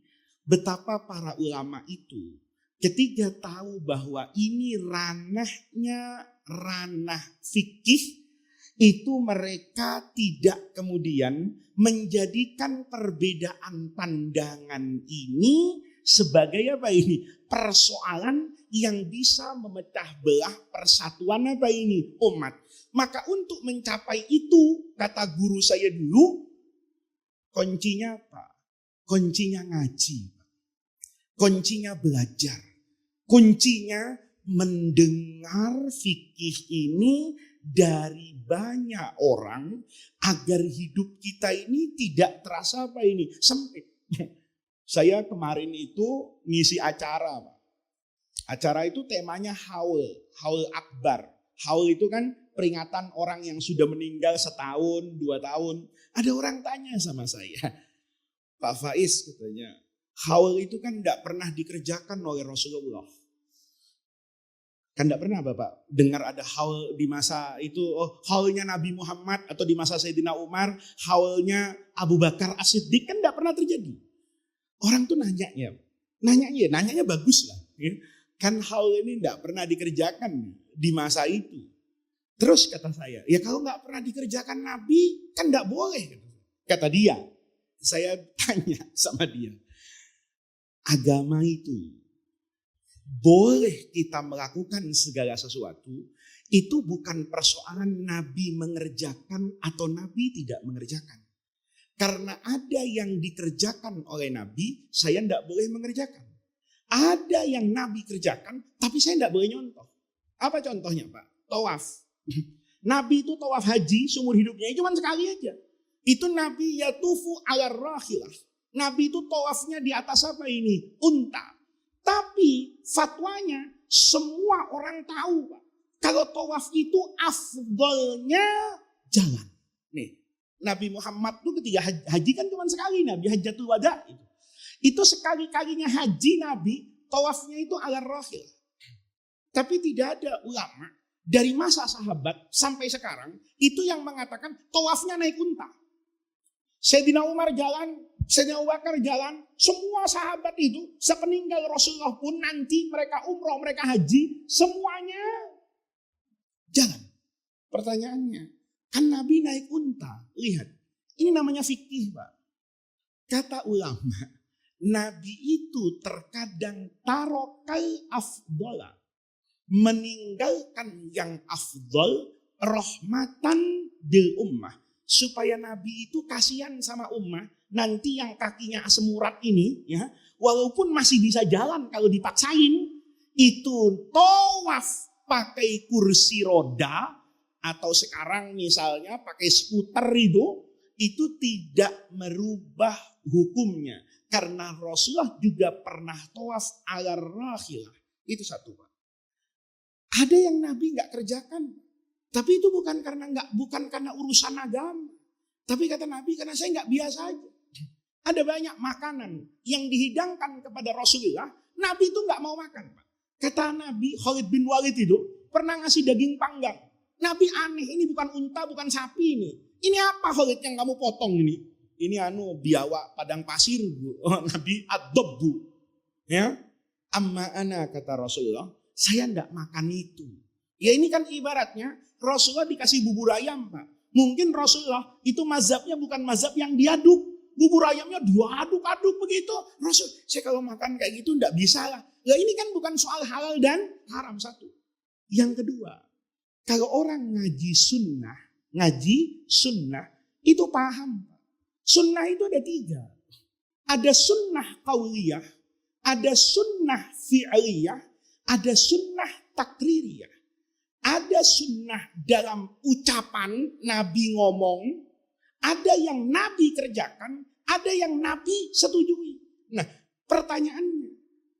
betapa para ulama itu ketika tahu bahwa ini ranah fikih, itu mereka tidak kemudian menjadikan perbedaan pandangan ini sebagai apa ini? Persoalan yang bisa memecah belah persatuan apa ini? Umat. Maka untuk mencapai itu, kata guru saya dulu, kuncinya apa? Kuncinya ngaji. Kuncinya belajar. Kuncinya mendengar fikih ini dari banyak orang agar hidup kita ini tidak terasa apa ini? Sempit. Saya kemarin itu ngisi acara, Pak. Acara itu temanya haul akbar. Haul itu kan peringatan orang yang sudah meninggal setahun, 2 tahun. Ada orang tanya sama saya, Pak Faiz katanya, haul itu kan tidak pernah dikerjakan oleh Rasulullah. Kan tidak pernah Bapak dengar ada haul di masa itu, haulnya Nabi Muhammad atau di masa Sayyidina Umar, haulnya Abu Bakar As-Siddiq, kan tidak pernah terjadi. Orang tuh nanyanya bagus lah. Kan haul ini tidak pernah dikerjakan di masa itu. Terus kata saya, ya kalau nggak pernah dikerjakan Nabi, kan tidak boleh. Kata dia, saya tanya sama dia, agama itu boleh kita melakukan segala sesuatu, itu bukan persoalan Nabi mengerjakan atau Nabi tidak mengerjakan. Karena ada yang dikerjakan oleh Nabi, saya tidak boleh mengerjakan. Ada yang Nabi kerjakan, tapi saya tidak boleh nyontoh. Apa contohnya Pak? Tawaf. Nabi itu tawaf haji seumur hidupnya, cuma sekali aja. Itu Nabi yatufu ala rahilah. Nabi itu tawafnya di atas apa ini? Unta. Tapi fatwanya semua orang tahu Pak. Kalau tawaf itu afdolnya jalan. Nih, Nabi Muhammad tuh ketika haji kan cuma sekali, Nabi Hajjatul Wada itu. Itu sekali-kalinya haji Nabi, tawafnya itu ala rahil. Tapi tidak ada ulama dari masa sahabat sampai sekarang itu yang mengatakan tawafnya naik unta. Sayyidina Umar jalan, Sayyidina Abu Bakar jalan, semua sahabat itu sepeninggal Rasulullah pun nanti mereka umroh, mereka haji, semuanya jalan. Pertanyaannya, kan Nabi naik unta. Lihat, ini namanya fikih Pak. Kata ulama, Nabi itu terkadang tarokal afdola, meninggalkan yang afdol rahmatan bil ummah, supaya Nabi itu kasihan sama ummah. Nanti yang kakinya asam urat ini, ya, walaupun masih bisa jalan kalau dipaksain, itu tawaf pakai kursi roda atau sekarang misalnya pakai skuter itu tidak merubah hukumnya. Karena Rasulullah juga pernah tawaf ala rahilah. Itu satu, Pak. Ada yang Nabi nggak kerjakan, tapi itu bukan karena urusan agama. Tapi kata Nabi, karena saya nggak biasa aja. Ada banyak makanan yang dihidangkan kepada Rasulullah, Nabi itu nggak mau makan, Pak. Kata Nabi, Khalid bin Walid itu pernah ngasih daging panggang. Nabi aneh, ini bukan unta, bukan sapi ini. Ini apa Khalid yang kamu potong ini? Ini biawak padang pasir, Bu. Oh, Nabi ad-dobbu. Ya. Amma ana, kata Rasulullah, saya nggak makan itu. Ya ini kan ibaratnya Rasulullah dikasih bubur ayam, Pak. Mungkin Rasulullah itu mazhabnya bukan mazhab yang diaduk. Bubur ayamnya diaduk-aduk begitu. Rasul, saya kalau makan kayak gitu nggak bisa lah. Ya ini kan bukan soal halal dan haram, satu. Yang kedua, kalau orang ngaji sunnah itu paham. Sunnah itu ada 3. Ada sunnah qauliyah, ada sunnah fi'liyah, ada sunnah takririyah. Ada sunnah dalam ucapan Nabi ngomong, ada yang Nabi kerjakan, ada yang Nabi setujui. Nah, pertanyaannya,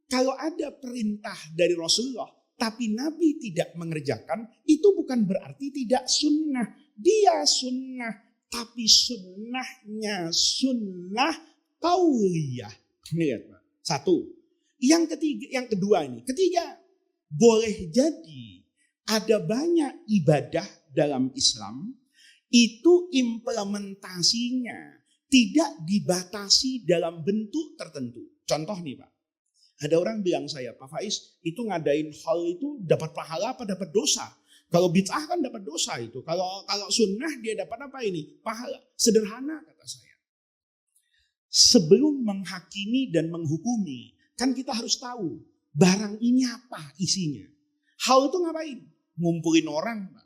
kalau ada perintah dari Rasulullah, tapi Nabi tidak mengerjakan, itu bukan berarti tidak sunnah. Dia sunnah, tapi sunnahnya sunnah qauliyah. Lihat, Pak. Satu. Yang kedua ini. Ketiga, boleh jadi ada banyak ibadah dalam Islam, itu implementasinya tidak dibatasi dalam bentuk tertentu. Contoh nih, Pak. Ada orang bilang saya, Pak Faiz, itu ngadain hal itu dapat pahala apa dapat dosa? Kalau bid'ah kan dapat dosa itu. Kalau sunnah dia dapat apa ini? Pahala. Sederhana kata saya. Sebelum menghakimi dan menghukumi, kan kita harus tahu barang ini apa isinya. Hal itu ngapain? Ngumpulin orang, Pak.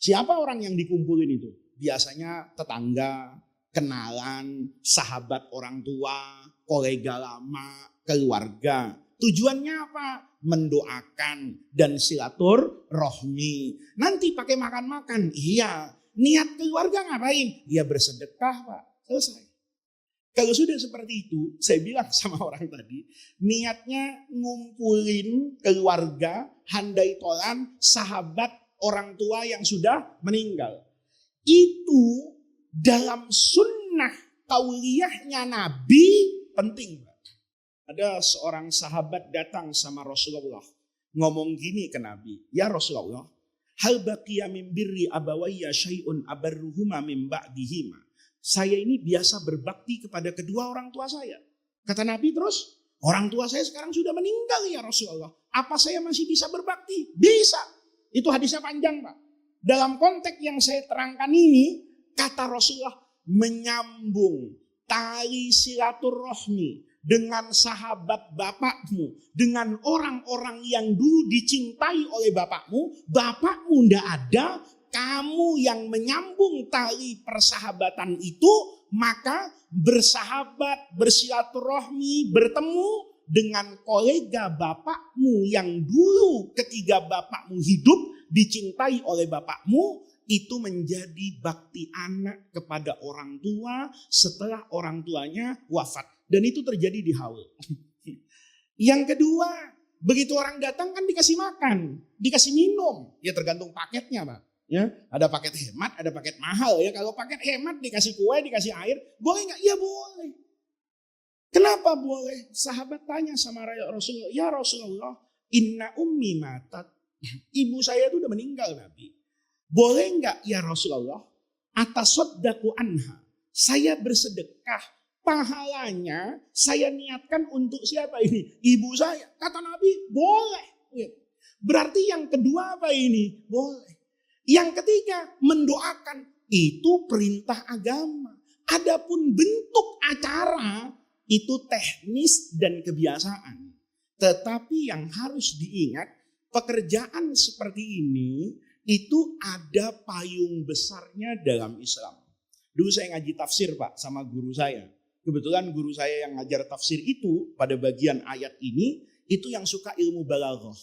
Siapa orang yang dikumpulin itu? Biasanya tetangga, kenalan, sahabat orang tua, kolega lama, keluarga. Tujuannya apa? Mendoakan dan silaturahmi. Nanti pakai makan-makan. Iya. Niat keluarga ngapain? Ya bersedekah, Pak. Selesai. Kalau sudah seperti itu, saya bilang sama orang tadi, niatnya ngumpulin keluarga, handai tolan, sahabat, orang tua yang sudah meninggal. Itu dalam sunnah qauliyahnya Nabi penting. Ada seorang sahabat datang sama Rasulullah. Ngomong gini ke Nabi. Ya Rasulullah, hal baqiya min birri abawayya syai'un abarruhuma min ba'dihima. Saya ini biasa berbakti kepada kedua orang tua saya. Kata Nabi terus, orang tua saya sekarang sudah meninggal ya Rasulullah. Apa saya masih bisa berbakti? Bisa. Itu hadisnya panjang, Pak. Dalam konteks yang saya terangkan ini, kata Rasulullah, menyambung tali silaturahmi dengan sahabat bapakmu, dengan orang-orang yang dulu dicintai oleh bapakmu ndak ada, kamu yang menyambung tali persahabatan itu, maka bersahabat, bersilaturahmi, bertemu dengan kolega bapakmu yang dulu ketika bapakmu hidup dicintai oleh bapakmu, itu menjadi bakti anak kepada orang tua setelah orang tuanya wafat. Dan itu terjadi di haul. Yang kedua, begitu orang datang kan dikasih makan, dikasih minum. Ya tergantung paketnya, Pak. Ya, ada paket hemat, ada paket mahal. Ya, kalau paket hemat dikasih kue, dikasih air, boleh nggak? Ya boleh. Kenapa boleh? Sahabat tanya sama Rasulullah, ya Rasulullah, inna ummi matat. Ibu saya itu udah meninggal, Nabi. Boleh nggak ya Rasulullah? Atasaddaqu anha. Saya bersedekah. Pahalanya saya niatkan untuk siapa ini? Ibu saya. Kata Nabi, boleh. Berarti yang kedua apa ini? Boleh. Yang ketiga, mendoakan. Itu perintah agama. Adapun bentuk acara, itu teknis dan kebiasaan. Tetapi yang harus diingat, pekerjaan seperti ini itu ada payung besarnya dalam Islam. Dulu saya ngaji tafsir Pak sama guru saya. Kebetulan guru saya yang ngajar tafsir itu pada bagian ayat ini, itu yang suka ilmu balaghah.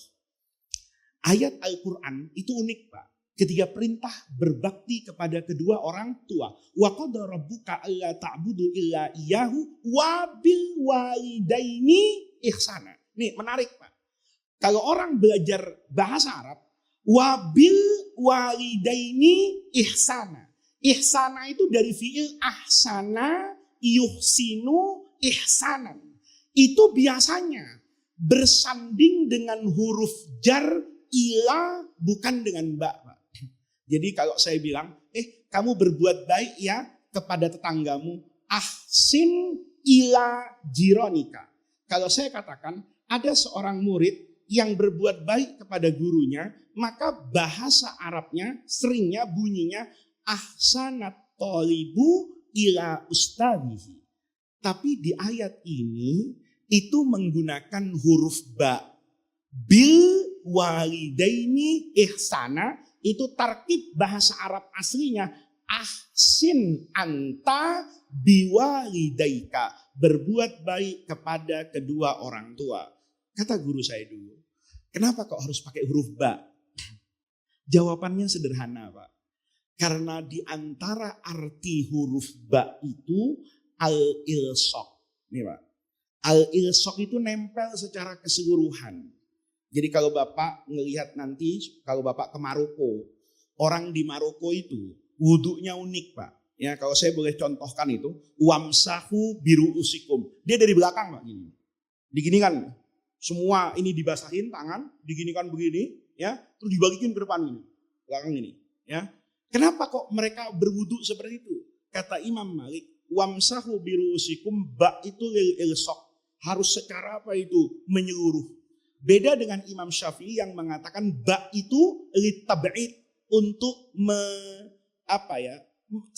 Ayat Al-Quran itu unik Pak. Ketika perintah berbakti kepada kedua orang tua. Wa qada rabbuka alla ta'budu illa iyyahu wa bil walidaini ihsana. Nih menarik Pak. Kalau orang belajar bahasa Arab, wa bil walidaini ihsana. Ihsana itu dari fi'il ahsana yuhsinu ihsanan. Itu biasanya bersanding dengan huruf jar ila bukan dengan ba. Jadi kalau saya bilang, kamu berbuat baik ya kepada tetanggamu, ahsin ila jironika. Kalau saya katakan ada seorang murid yang berbuat baik kepada gurunya, maka bahasa Arabnya seringnya bunyinya ahsanat tolibu ila ustadihi. Tapi di ayat ini itu menggunakan huruf ba. Bil walidaini ihsana itu tarkib bahasa Arab aslinya ahsin anta biwalidaika, berbuat baik kepada kedua orang tua. Kata guru saya dulu, kenapa kok harus pakai huruf ba? Jawabannya sederhana Pak. Karena di antara arti huruf ba itu al-ilsaq. Nih Pak. Al-ilsaq itu nempel secara keseluruhan. Jadi kalau Bapak ngelihat nanti, kalau Bapak ke Maroko, orang di Maroko itu wudhunya unik Pak. Ya, kalau saya boleh contohkan itu, wamsahu biru usikum. Dia dari belakang Pak gini. Diginikan, semua ini dibasahin tangan, diginikan begini, ya, terus dibalikin ke depan ini, belakang ini, ya. Kenapa kok mereka berwudhu seperti itu? Kata Imam Malik, wamsahu biru usikum, ba itu lil ilsaq. Harus secara apa itu? Menyeluruh. Beda dengan Imam Syafi'i yang mengatakan ba itu litab'id, untuk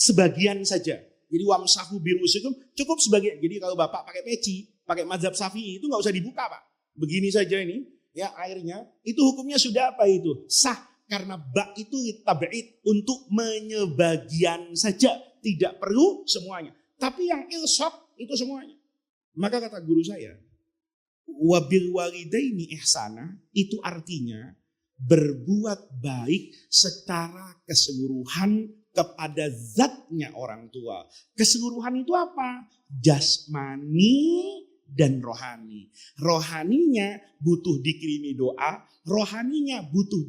sebagian saja. Jadi wamsahu birusikum cukup sebagian. Jadi kalau Bapak pakai peci, pakai mazhab Syafi'i itu nggak usah dibuka Pak. Begini saja ini, ya airnya, itu hukumnya sudah apa itu? Sah, karena ba itu litab'id, untuk menyebagian saja, tidak perlu semuanya. Tapi yang ilsaq itu semuanya. Maka kata guru saya, wabil walidaini ihsana itu artinya berbuat baik secara keseluruhan kepada zatnya orang tua. Keseluruhan itu apa? Jasmani dan rohani. Rohaninya butuh dikirimi doa, rohaninya butuh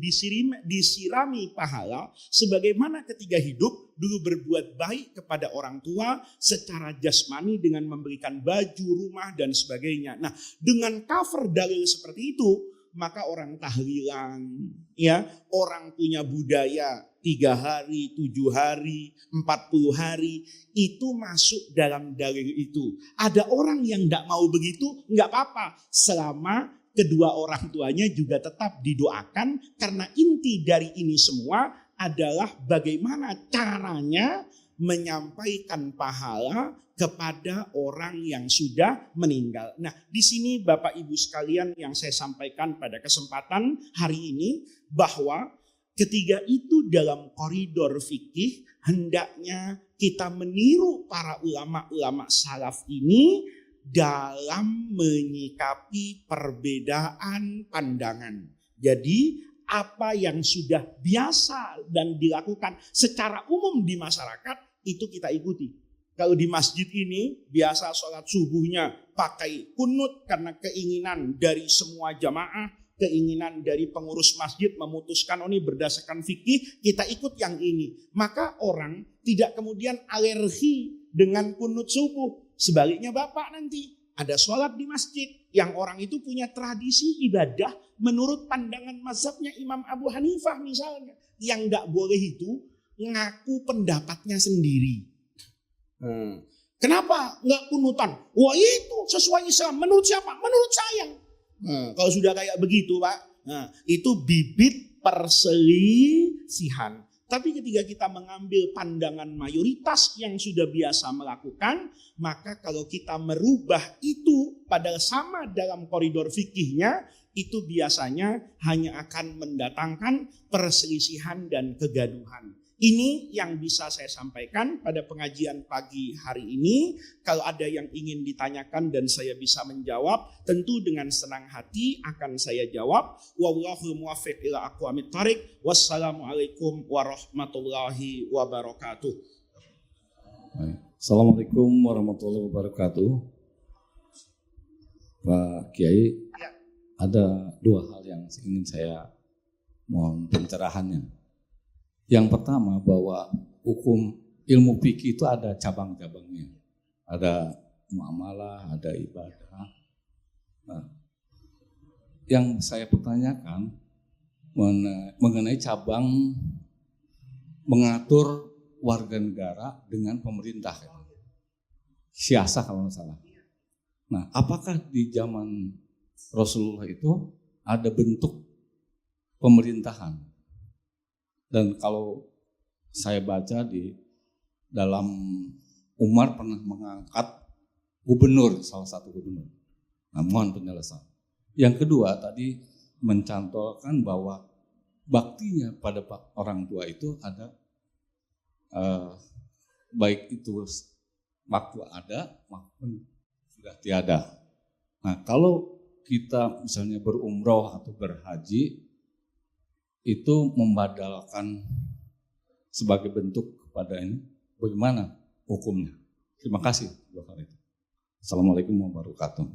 disirami pahala, sebagaimana ketika hidup dulu berbuat baik kepada orang tua secara jasmani dengan memberikan baju, rumah dan sebagainya. Nah, dengan cover dalil seperti itu, maka orang tahlilan, ya, orang punya budaya 3 hari, 7 hari, 40 hari, itu masuk dalam dalil itu. Ada orang yang tidak mau begitu, nggak apa-apa, selama kedua orang tuanya juga tetap didoakan, karena inti dari ini semua adalah bagaimana caranya menyampaikan pahala kepada orang yang sudah meninggal. Nah, di sini Bapak Ibu sekalian yang saya sampaikan pada kesempatan hari ini, bahwa ketiga itu dalam koridor fikih hendaknya kita meniru para ulama-ulama salaf ini dalam menyikapi perbedaan pandangan. Jadi apa yang sudah biasa dan dilakukan secara umum di masyarakat itu kita ikuti. Kalau di masjid ini biasa sholat subuhnya pakai kunut karena keinginan dari semua jamaah, keinginan dari pengurus masjid memutuskan ini berdasarkan fikih, kita ikut yang ini. Maka orang tidak kemudian alergi dengan kunut subuh. Sebaliknya Bapak nanti ada sholat di masjid yang orang itu punya tradisi ibadah menurut pandangan mazhabnya Imam Abu Hanifah misalnya. Yang tidak boleh itu ngaku pendapatnya sendiri. Kenapa nggak kunutan? Wah itu sesuai Islam. Menurut siapa? Menurut saya. Kalau sudah kayak begitu Pak, itu bibit perselisihan. Tapi ketika kita mengambil pandangan mayoritas yang sudah biasa melakukan, maka kalau kita merubah itu padahal sama dalam koridor fikihnya, itu biasanya hanya akan mendatangkan perselisihan dan kegaduhan. Ini yang bisa saya sampaikan pada pengajian pagi hari ini. Kalau ada yang ingin ditanyakan dan saya bisa menjawab, tentu dengan senang hati akan saya jawab. Wallahul muwaffiq ila aqwamit thoriq. Wassalamualaikum warahmatullahi wabarakatuh. Assalamualaikum warahmatullahi wabarakatuh. Pak Kiai, ada dua hal yang ingin saya mohon pencerahannya. Yang pertama, bahwa hukum ilmu fikih itu ada cabang-cabangnya. Ada muamalah, ada ibadah. Nah, yang saya pertanyakan mengenai cabang mengatur warga negara dengan pemerintah. Siasah kalau nggak salah. Nah, apakah di zaman Rasulullah itu ada bentuk pemerintahan? Dan kalau saya baca di dalam Umar pernah mengangkat gubernur, salah satu gubernur. Nah, mohon penjelasan. Yang kedua tadi mencantumkan bahwa baktinya pada orang tua itu ada baik itu waktu ada maupun sudah tiada. Nah, kalau kita misalnya berumroh atau berhaji, itu membadalkan sebagai bentuk kepada ini, bagaimana hukumnya? Terima kasih. Assalamualaikum warahmatullahi wabarakatuh.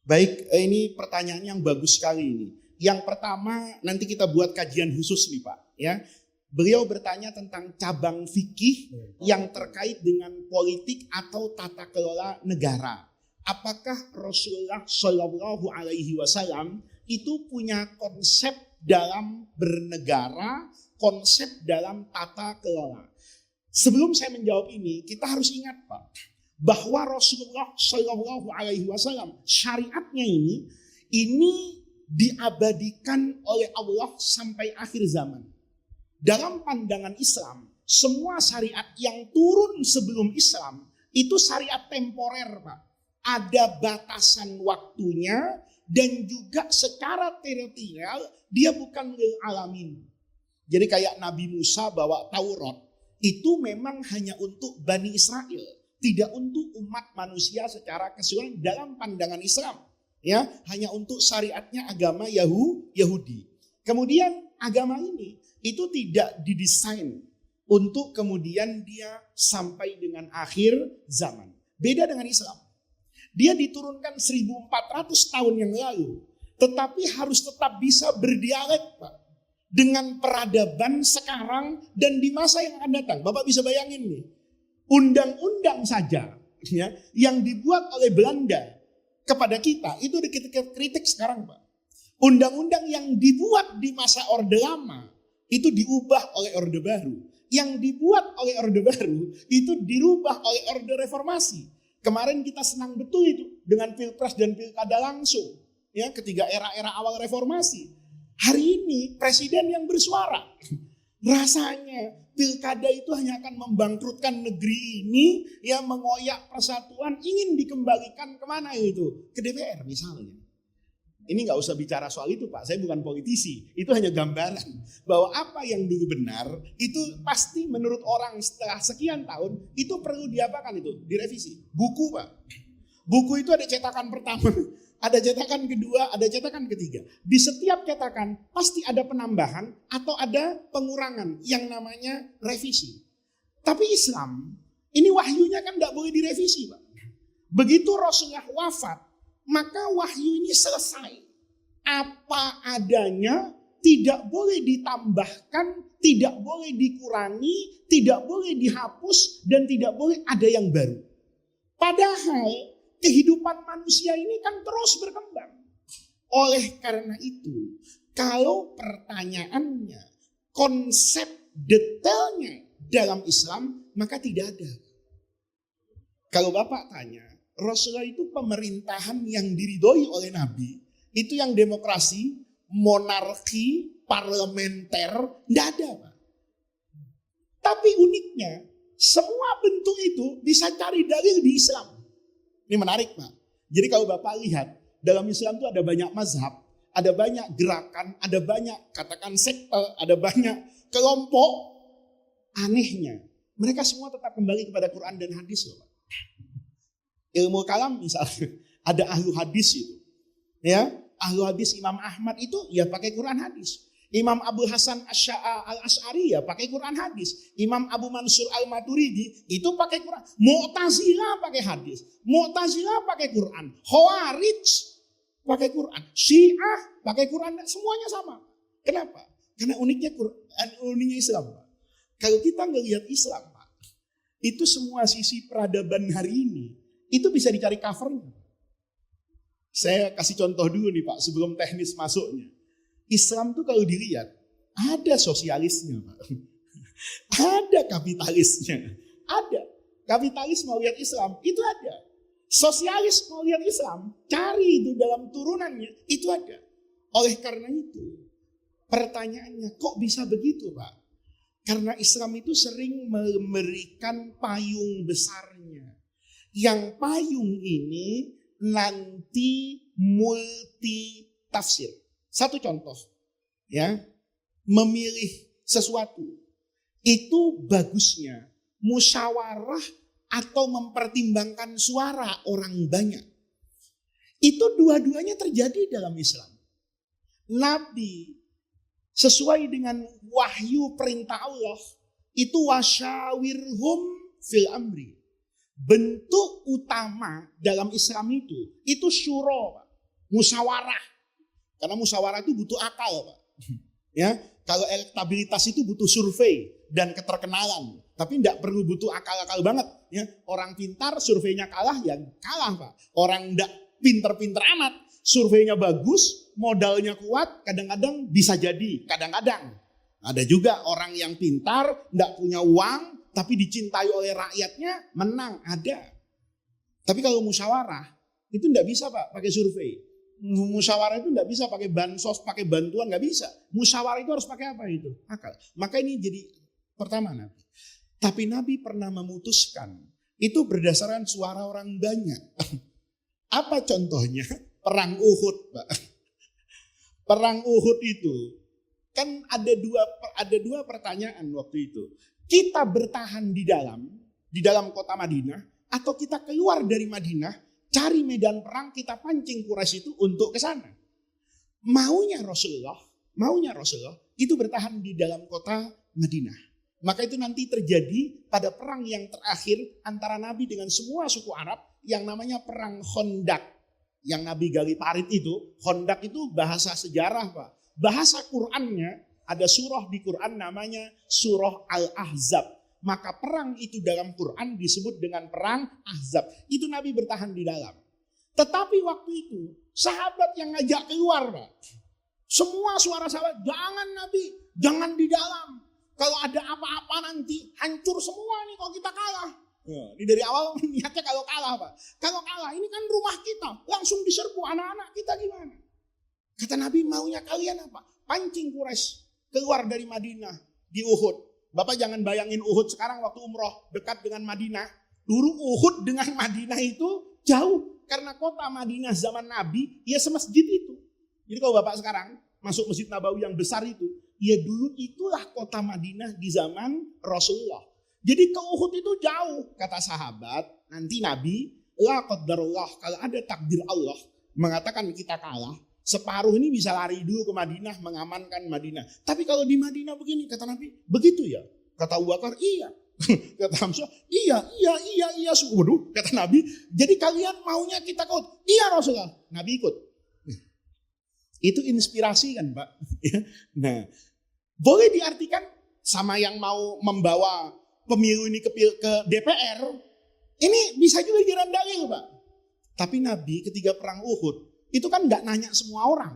Baik, ini pertanyaan yang bagus sekali ini. Yang pertama, nanti kita buat kajian khusus nih Pak. Ya, beliau bertanya tentang cabang fikih yang terkait dengan politik atau tata kelola negara. Apakah Rasulullah Shallallahu Alaihi Wasallam itu punya konsep dalam bernegara, konsep dalam tata kelola? Sebelum saya menjawab ini, kita harus ingat Pak, bahwa Rasulullah Shallallahu Alaihi Wasallam syariatnya ini diabadikan oleh Allah sampai akhir zaman. Dalam pandangan Islam, semua syariat yang turun sebelum Islam itu syariat temporer Pak. Ada batasan waktunya dan juga secara teritorial dia bukan lil alamin. Jadi kayak Nabi Musa bawa Taurat itu memang hanya untuk Bani Israel, tidak untuk umat manusia secara keseluruhan dalam pandangan Islam. Ya, hanya untuk syariatnya agama Yahudi. Kemudian agama ini itu tidak didesain untuk kemudian dia sampai dengan akhir zaman. Beda dengan Islam. Dia diturunkan 1400 tahun yang lalu. Tetapi harus tetap bisa berdialek Pak. Dengan peradaban sekarang dan di masa yang akan datang. Bapak bisa bayangin nih. Undang-undang saja ya, yang dibuat oleh Belanda kepada kita. Itu kita kritik sekarang Pak. Undang-undang yang dibuat di masa Orde Lama. Itu diubah oleh Orde Baru. Yang dibuat oleh Orde Baru itu dirubah oleh Orde Reformasi. Kemarin kita senang betul itu dengan pilpres dan pilkada langsung. Ya, ketiga era-era awal reformasi. Hari ini presiden yang bersuara. Rasanya pilkada itu hanya akan membangkrutkan negeri ini, yang mengoyak persatuan, ingin dikembalikan kemana itu? Ke DPR misalnya. Ini nggak usah bicara soal itu Pak, saya bukan politisi. Itu hanya gambaran bahwa apa yang dulu benar itu pasti menurut orang setelah sekian tahun itu perlu diapakan itu? Direvisi. Buku Pak. Buku itu ada cetakan pertama, ada cetakan kedua, ada cetakan ketiga. Di setiap cetakan pasti ada penambahan atau ada pengurangan yang namanya revisi. Tapi Islam, ini wahyunya kan nggak boleh direvisi Pak. Begitu Rasulullah wafat, maka wahyu ini selesai. Apa adanya, tidak boleh ditambahkan, tidak boleh dikurangi, tidak boleh dihapus, dan tidak boleh ada yang baru. Padahal kehidupan manusia ini kan terus berkembang. Oleh karena itu, kalau pertanyaannya, konsep detailnya dalam Islam, maka tidak ada. Kalau Bapak tanya, Rasulullah itu pemerintahan yang diridhoi oleh Nabi, Itu yang demokrasi, monarki, parlementer, tidak ada Pak. Tapi uniknya, semua bentuk itu bisa cari dalil di Islam. Ini menarik Pak. Jadi kalau Bapak lihat, dalam Islam itu ada banyak mazhab, ada banyak gerakan, ada banyak katakan sekte, ada banyak kelompok. Anehnya, mereka semua tetap kembali kepada Quran dan hadis loh Pak. Ilmu kalam misalnya, ada ahlu hadis itu. Ya, ahlu hadis Imam Ahmad itu ya pakai Quran hadis. Imam Abu Hasan Al-Asy'ari ya pakai Quran hadis. Imam Abu Mansur Al-Maturidi itu pakai Quran. Mu'tazilah pakai hadis. Mu'tazilah pakai Quran. Khawarij pakai Quran. Syiah pakai Quran. Semuanya sama. Kenapa? Karena uniknya Quran, uniknya Islam Pak. Kalau kita ngelihat Islam Pak, itu semua sisi peradaban hari ini, itu bisa dicari covernya. Saya kasih contoh dulu nih Pak, sebelum teknis masuknya. Islam tuh kalau dilihat, ada sosialisnya Pak. Ada kapitalisnya. Ada. Kapitalis mau lihat Islam, itu ada. Sosialis mau lihat Islam, cari itu dalam turunannya, itu ada. Oleh karena itu, pertanyaannya kok bisa begitu Pak? Karena Islam itu sering memberikan payung besarnya. Yang payung ini nanti multi tafsir. Satu contoh, ya, memilih sesuatu itu bagusnya musyawarah atau mempertimbangkan suara orang banyak. Itu dua-duanya terjadi dalam Islam. Nabi sesuai dengan wahyu perintah Allah itu wasyawirhum fil amri. Bentuk utama dalam Islam itu syura, musyawarah. Karena musyawarah itu butuh akal, Pak. Ya, kalau elektabilitas itu butuh survei dan keterkenalan, tapi tidak perlu butuh akal-akal banget. Ya, orang pintar surveinya kalah ya kalah, Pak. Orang tidak pinter-pinter amat, surveinya bagus, modalnya kuat, kadang-kadang bisa jadi, kadang-kadang. Ada juga orang yang pintar, tidak punya uang, tapi dicintai oleh rakyatnya, menang, ada. Tapi kalau musyawarah, itu tidak bisa Pak, pakai survei. Musyawarah itu tidak bisa pakai bansos, pakai bantuan, nggak bisa. Musyawarah itu harus pakai apa itu? Akal. Maka ini jadi pertama Nabi. Tapi Nabi pernah memutuskan, itu berdasarkan suara orang banyak. Apa contohnya? Perang Uhud, Pak. Perang Uhud itu kan ada dua pertanyaan waktu itu. Kita bertahan di dalam kota Madinah, atau kita keluar dari Madinah, cari medan perang, kita pancing Quraisy itu untuk ke sana. Maunya Rasulullah itu bertahan di dalam kota Madinah. Maka itu nanti terjadi pada perang yang terakhir antara Nabi dengan semua suku Arab yang namanya perang Khandaq. Yang Nabi gali parit itu, Khandaq itu bahasa sejarah Pak. Bahasa Qur'annya, ada surah di Qur'an namanya surah Al-Ahzab. Maka perang itu dalam Quran disebut dengan perang Ahzab. Itu Nabi bertahan di dalam. Tetapi waktu itu sahabat yang ngajak keluar Pak. Semua suara sahabat, jangan Nabi, jangan di dalam. Kalau ada apa-apa nanti hancur semua nih kalau kita kalah. Ini dari awal niatnya kalau kalah Pak. Kalau kalah ini kan rumah kita, langsung diserbu anak-anak kita gimana? Kata Nabi maunya kalian apa? Pancing Quraisy keluar dari Madinah di Uhud. Bapak jangan bayangin Uhud sekarang waktu umroh dekat dengan Madinah. Dulu Uhud dengan Madinah itu jauh. Karena kota Madinah zaman Nabi ya semasjid itu. Jadi kalau Bapak sekarang masuk Masjid Nabawi yang besar itu, ya dulu itulah kota Madinah di zaman Rasulullah. Jadi ke Uhud itu jauh. Kata sahabat, nanti Nabi, la qaddarullah, kalau ada takdir Allah mengatakan kita kalah, separuh ini bisa lari dulu ke Madinah, mengamankan Madinah. Tapi kalau di Madinah begini, kata Nabi, begitu ya? Kata Abu Bakar, iya. Kata Hamzah, iya. Waduh, kata Nabi, jadi kalian maunya kita ikut? Iya Rasulullah. Nabi ikut. Itu inspirasi kan Pak. Nah, boleh diartikan sama yang mau membawa pemilu ini ke DPR, ini bisa juga dijadikan dalil Pak. Tapi Nabi ketika perang Uhud, itu kan nggak nanya semua orang,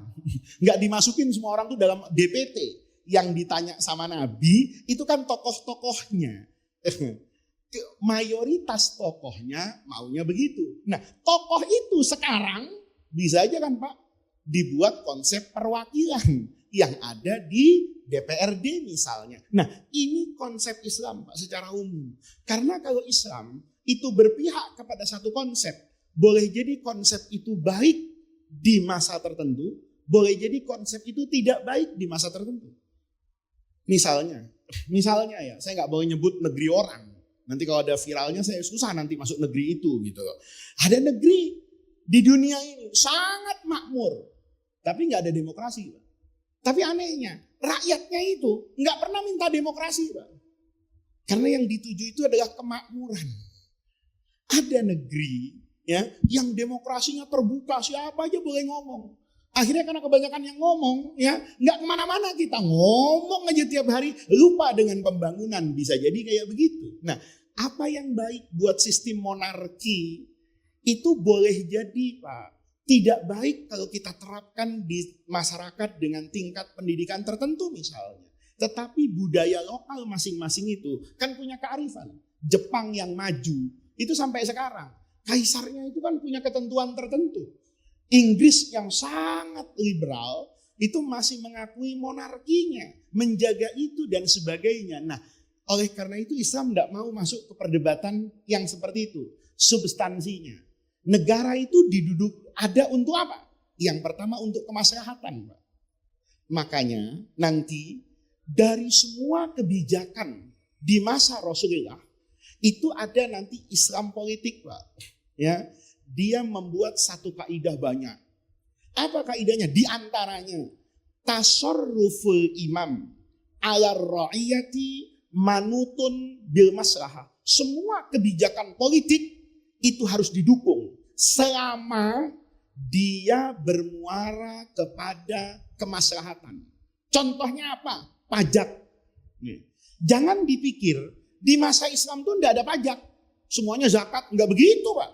nggak dimasukin semua orang tuh dalam DPT. Yang ditanya sama Nabi itu kan tokoh-tokohnya, mayoritas tokohnya maunya begitu. Nah tokoh itu sekarang bisa aja kan Pak Dibuat konsep perwakilan yang ada di DPRD misalnya. Nah, ini konsep Islam Pak secara umum. Karena kalau Islam itu berpihak kepada satu konsep, boleh jadi konsep itu baik di masa tertentu, boleh jadi konsep itu tidak baik di masa tertentu. Misalnya ya, saya nggak boleh nyebut negeri orang. Nanti kalau ada viralnya saya susah nanti masuk negeri itu gitu. Ada negeri di dunia ini sangat makmur, tapi nggak ada demokrasi, Pak. Tapi anehnya, rakyatnya itu nggak pernah minta demokrasi, Pak. Karena yang dituju itu adalah kemakmuran. Ada negeri ya yang demokrasinya terbuka, siapa aja boleh ngomong. Akhirnya karena kebanyakan yang ngomong, ya nggak kemana-mana, kita ngomong aja tiap hari, lupa dengan pembangunan, bisa jadi kayak begitu. Nah, apa yang baik buat sistem monarki itu boleh jadi Pak tidak baik kalau kita terapkan di masyarakat dengan tingkat pendidikan tertentu misalnya. Tetapi budaya lokal masing-masing itu kan punya kearifan. Jepang yang maju itu sampai sekarang, kaisarnya itu kan punya ketentuan tertentu. Inggris yang sangat liberal itu masih mengakui monarkinya, menjaga itu dan sebagainya. Nah, oleh karena itu Islam tidak mau masuk ke perdebatan yang seperti itu. Substansinya, negara itu diduduk ada untuk apa? Yang pertama untuk kemaslahatan, Pak. Makanya nanti dari semua kebijakan di masa Rasulullah itu ada nanti Islam politik, Pak. Ya, dia membuat satu kaidah banyak. Apa kaidahnya? Di antaranya tasarruful imam ala ra'iyati manutun bil maslahah. Semua kebijakan politik itu harus didukung selama dia bermuara kepada kemaslahatan. Contohnya apa? Pajak. Jangan dipikir di masa Islam itu tidak ada pajak. Semuanya zakat. Enggak begitu, Pak.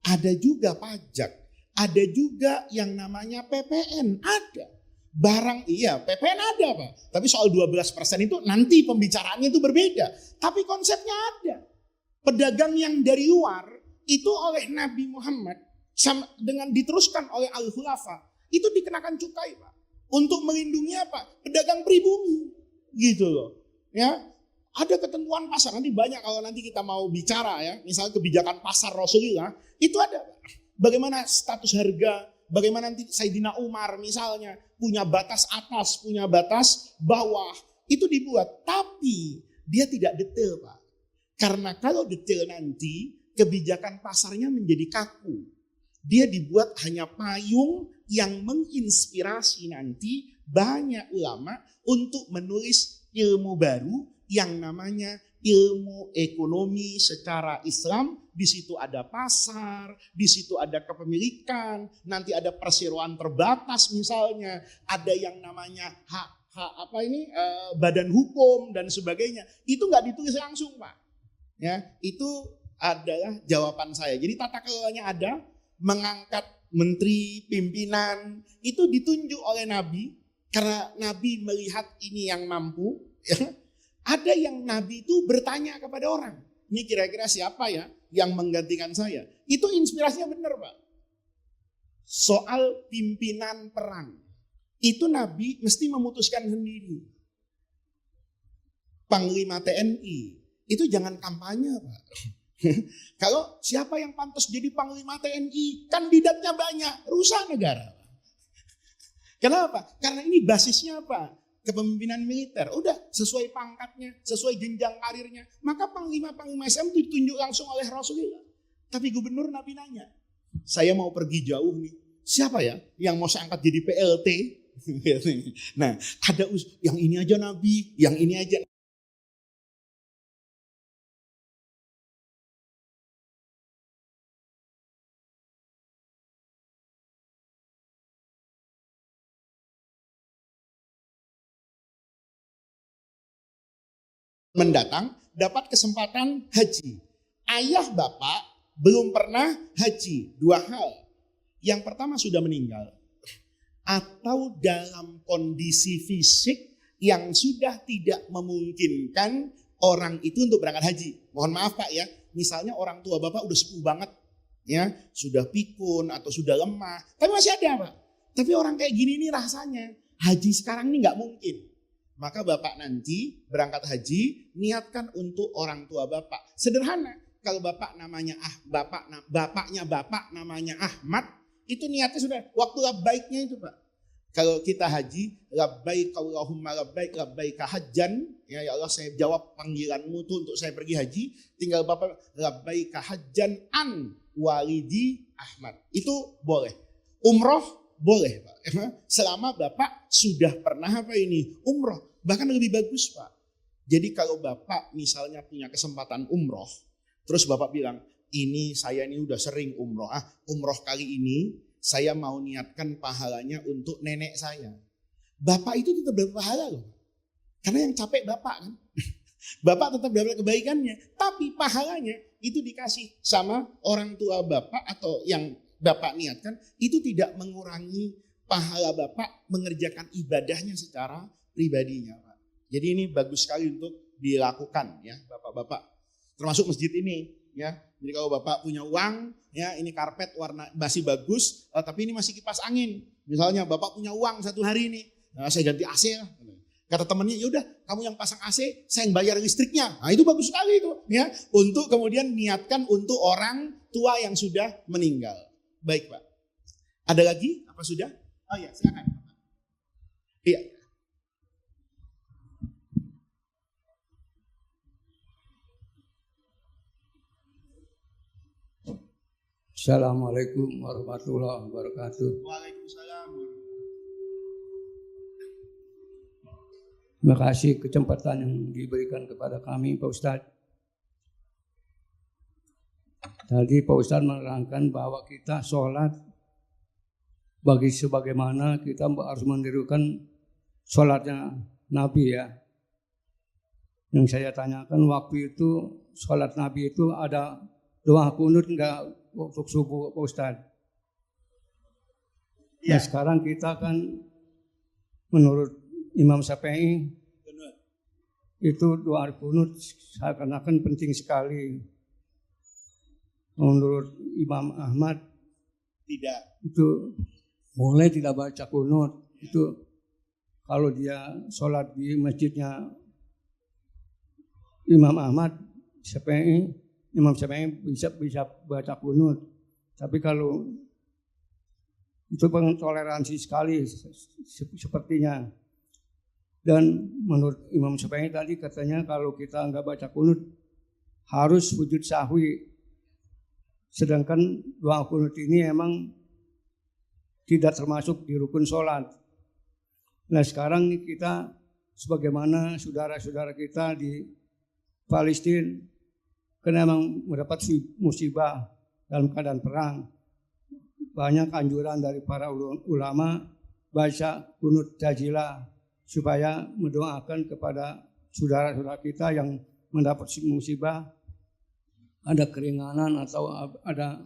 Ada juga pajak. Ada juga yang namanya PPN. Ada. Barang iya PPN ada, Pak. Tapi soal 12% itu nanti pembicaraannya itu berbeda. Tapi konsepnya ada. Pedagang yang dari luar itu oleh Nabi Muhammad dengan diteruskan oleh Al-Khulafa itu dikenakan cukai, Pak. Untuk melindungi apa? Pedagang pribumi. Gitu loh. Ya. Ada ketentuan pasar, nanti banyak kalau nanti kita mau bicara ya, misalnya kebijakan pasar Rasulullah, itu ada. Bagaimana status harga, bagaimana nanti Sayyidina Umar misalnya, punya batas atas, punya batas bawah, itu dibuat. Tapi dia tidak detail, Pak. Karena kalau detail nanti, kebijakan pasarnya menjadi kaku. Dia dibuat hanya payung yang menginspirasi nanti banyak ulama untuk menulis ilmu baru, yang namanya ilmu ekonomi secara Islam. Di situ ada pasar, di situ ada kepemilikan, nanti ada perseroan terbatas misalnya, ada yang namanya badan hukum dan sebagainya. Itu nggak ditulis langsung, Pak. Ya, itu adalah jawaban saya. Jadi tata kelolanya ada, mengangkat menteri, pimpinan, itu ditunjuk oleh Nabi karena Nabi melihat ini yang mampu, ya. Ada yang Nabi itu bertanya kepada orang, ini kira-kira siapa ya yang menggantikan saya? Itu inspirasinya benar, Pak. Soal pimpinan perang, itu Nabi mesti memutuskan sendiri. Panglima TNI, itu jangan kampanye, Pak. Kalau siapa yang pantas jadi Panglima TNI, kandidatnya banyak, rusak negara. Kenapa? Karena ini basisnya apa? Kepemimpinan militer, udah sesuai pangkatnya, sesuai jenjang karirnya. Maka panglima-panglima Islam itu ditunjuk langsung oleh Rasulullah. Tapi gubernur Nabi nanya, saya mau pergi jauh nih, siapa ya yang mau saya angkat jadi PLT? Nah, ada yang ini aja Nabi, yang ini aja. Mendatang dapat kesempatan haji. Ayah bapak belum pernah haji. 2 hal. Yang pertama sudah meninggal. Atau dalam kondisi fisik yang sudah tidak memungkinkan orang itu untuk berangkat haji. Mohon maaf Pak ya. Misalnya orang tua bapak udah sepuh banget. Ya, sudah pikun atau sudah lemah. Tapi masih ada Pak. Tapi orang kayak gini nih rasanya haji sekarang ini nggak mungkin. Maka bapak nanti berangkat haji, niatkan untuk orang tua bapak. Sederhana. Kalau bapak namanya bapaknya bapak namanya Ahmad, itu niatnya sudah waktu labbaiknya itu Pak. Kalau kita haji, labbaik Allahumma labbaik hajjan, ya Allah saya jawab panggilanmu tuh untuk saya pergi haji, tinggal bapak labbaik hajjan an walidi Ahmad. Itu boleh. Umroh boleh Pak. Selama bapak sudah pernah umroh. Bahkan lebih bagus Pak. Jadi kalau bapak misalnya punya kesempatan umroh, terus bapak bilang, saya ini udah sering umroh. Umroh kali ini saya mau niatkan pahalanya untuk nenek saya. Bapak itu tetap dapat pahala loh. Karena yang capek bapak kan. Bapak tetap dapat kebaikannya. Tapi pahalanya itu dikasih sama orang tua bapak atau yang bapak niatkan. Itu tidak mengurangi pahala bapak mengerjakan ibadahnya secara pribadinya Pak. Jadi ini bagus sekali untuk dilakukan ya bapak-bapak. Termasuk masjid ini ya. Jadi kalau bapak punya uang, ya ini karpet warna masih bagus, tapi ini masih kipas angin. Misalnya bapak punya uang satu hari ini, saya ganti AC lah. Kata temannya, yaudah kamu yang pasang AC, saya yang bayar listriknya. Nah itu bagus sekali itu, ya. Untuk kemudian niatkan untuk orang tua yang sudah meninggal. Baik Pak. Ada lagi? Apa sudah? Oh ya, silakan. Iya. Assalamualaikum warahmatullahi wabarakatuh. Waalaikumsalam. Terima kasih kesempatan yang diberikan kepada kami Pak Ustadz. Tadi Pak Ustadz menerangkan bahwa kita sholat sebagaimana kita harus menirukan sholatnya Nabi ya. Yang saya tanyakan waktu itu sholat Nabi itu ada doa kunut enggak untuk subuh Pak Ustadz? Ya. Nah sekarang kita kan menurut Imam Syafi'i itu doa kunut seakan-akan penting sekali. Menurut Imam Ahmad tidak. Itu boleh tidak baca kunut. Itu kalau dia sholat di masjidnya Imam Ahmad Imam Syafi'i bisa baca kunut. Tapi kalau itu toleransi sekali sepertinya. Dan menurut Imam Syafi'i tadi katanya kalau kita nggak baca kunut harus sujud sahwi. Sedangkan doa kunut ini emang tidak termasuk di rukun sholat. Nah sekarang kita sebagaimana saudara-saudara kita di Palestina karena memang mendapat musibah dalam keadaan perang. Banyak anjuran dari para ulama baca kunut tajilah supaya mendoakan kepada saudara-saudara kita yang mendapat musibah, ada keringanan atau ada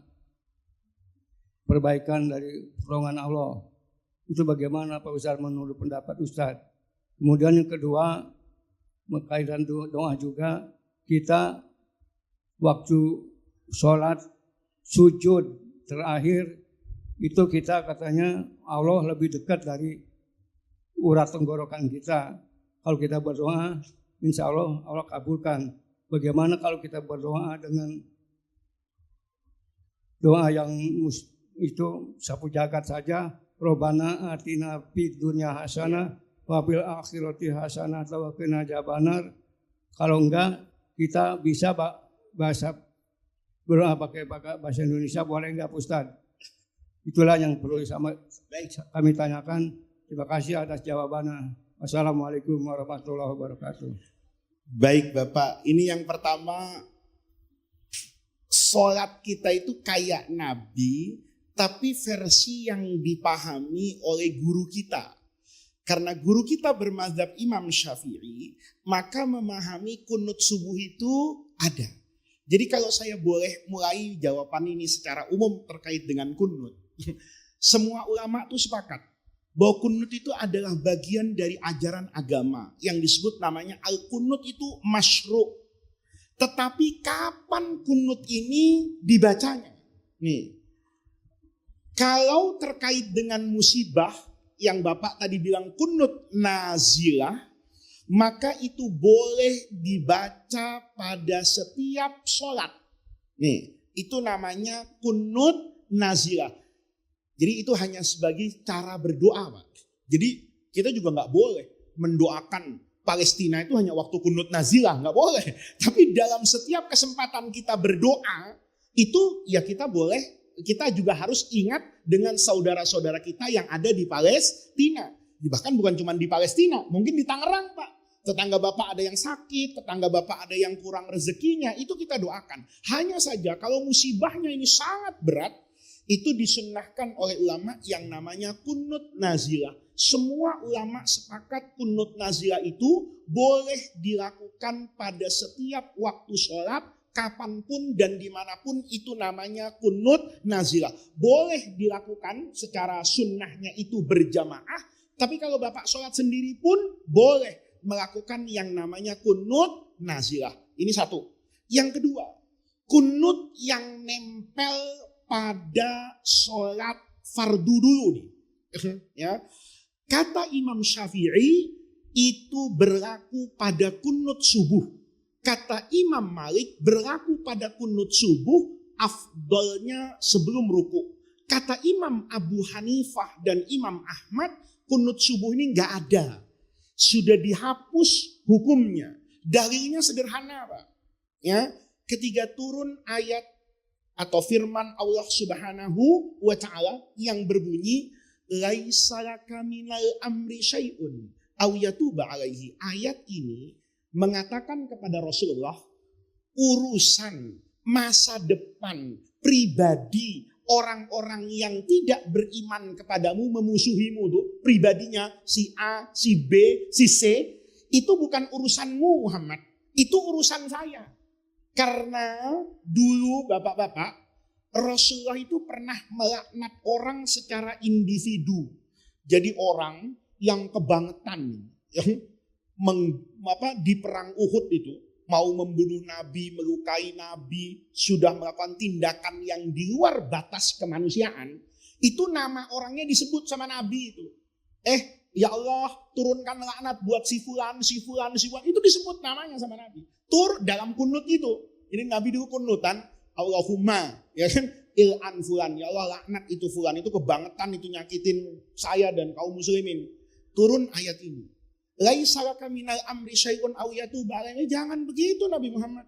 perbaikan dari pertolongan Allah. Itu bagaimana Pak Ustadz menurut pendapat Ustadz. Kemudian yang kedua, berkaitan doa juga, kita waktu sholat sujud terakhir itu kita katanya Allah lebih dekat dari urat tenggorokan kita. Kalau kita berdoa, insya Allah Allah kabulkan. Bagaimana kalau kita berdoa dengan doa yang itu sapu jagat saja, Robbana atina fid dunya hasanah wa fil akhirati hasanah wa qina adzabannar. Kalau enggak kita bisa bahasa berdoa pakai bahasa Indonesia boleh enggak Ustaz? Itulah yang perlu kami tanyakan. Terima kasih atas jawabannya. Wassalamualaikum warahmatullahi wabarakatuh. Baik Bapak, ini yang pertama, sholat kita itu kayak Nabi, tapi versi yang dipahami oleh guru kita. Karena guru kita bermadzhab Imam Syafi'i, maka memahami kunut subuh itu ada. Jadi kalau saya boleh mulai jawaban ini secara umum terkait dengan kunut. Semua ulama itu sepakat bahwa kunut itu adalah bagian dari ajaran agama yang disebut namanya al-kunut itu masyru'. Tetapi kapan kunut ini dibacanya? Nih. Kalau terkait dengan musibah yang Bapak tadi bilang kunut nazilah, maka itu boleh dibaca pada setiap sholat. Nih, itu namanya kunut nazilah. Jadi itu hanya sebagai cara berdoa, Pak. Jadi kita juga nggak boleh mendoakan Palestina itu hanya waktu kunut nazilah, nggak boleh. Tapi dalam setiap kesempatan kita berdoa, itu ya kita juga harus ingat dengan saudara-saudara kita yang ada di Palestina. Bahkan bukan cuma di Palestina, mungkin di Tangerang, Pak. Tetangga Bapak ada yang sakit, tetangga Bapak ada yang kurang rezekinya, itu kita doakan. Hanya saja kalau musibahnya ini sangat berat, itu disunnahkan oleh ulama yang namanya kunut nazilah. Semua ulama sepakat kunut nazilah itu boleh dilakukan pada setiap waktu sholat, kapanpun dan dimanapun, itu namanya kunut nazilah. Boleh dilakukan secara sunnahnya itu berjamaah, tapi kalau Bapak sholat sendiri pun boleh melakukan yang namanya kunut nazilah. Ini satu. Yang kedua, kunut yang nempel pada sholat fardu dulu nih. Ya. Kata Imam Syafi'i itu berlaku pada kunut subuh. Kata Imam Malik berlaku pada kunut subuh afdalnya sebelum ruku. Kata Imam Abu Hanifah dan Imam Ahmad kunut subuh ini nggak ada. Sudah dihapus hukumnya. Dalilnya sederhana, Pak. Ya, ketika turun ayat atau firman Allah Subhanahu wa taala yang berbunyi laisa laka minal amri syai'un aw yatuba alaihi. Ayat ini mengatakan kepada Rasulullah urusan masa depan pribadi orang-orang yang tidak beriman kepadamu, memusuhimu tuh, pribadinya si A, si B, si C, itu bukan urusanmu Muhammad, itu urusan saya. Karena dulu Bapak-bapak, Rasulullah itu pernah melaknat orang secara individu. Jadi orang yang kebangetan, yang di perang Uhud itu, mau membunuh Nabi, melukai Nabi, sudah melakukan tindakan yang di luar batas kemanusiaan, itu nama orangnya disebut sama Nabi itu. Ya Allah, turunkan laknat buat si fulan, si fulan, si fulan. Itu disebut namanya sama Nabi. Dalam kunut itu. Ini Nabi dulu kunutan, Allahumma, ya kan? Il'an fulan, ya Allah laknat itu fulan, itu kebangetan, itu nyakitin saya dan kaum muslimin. Turun ayat ini. Laisa laka minal amri syai'un aw yatuba alaihi. Jangan begitu Nabi Muhammad.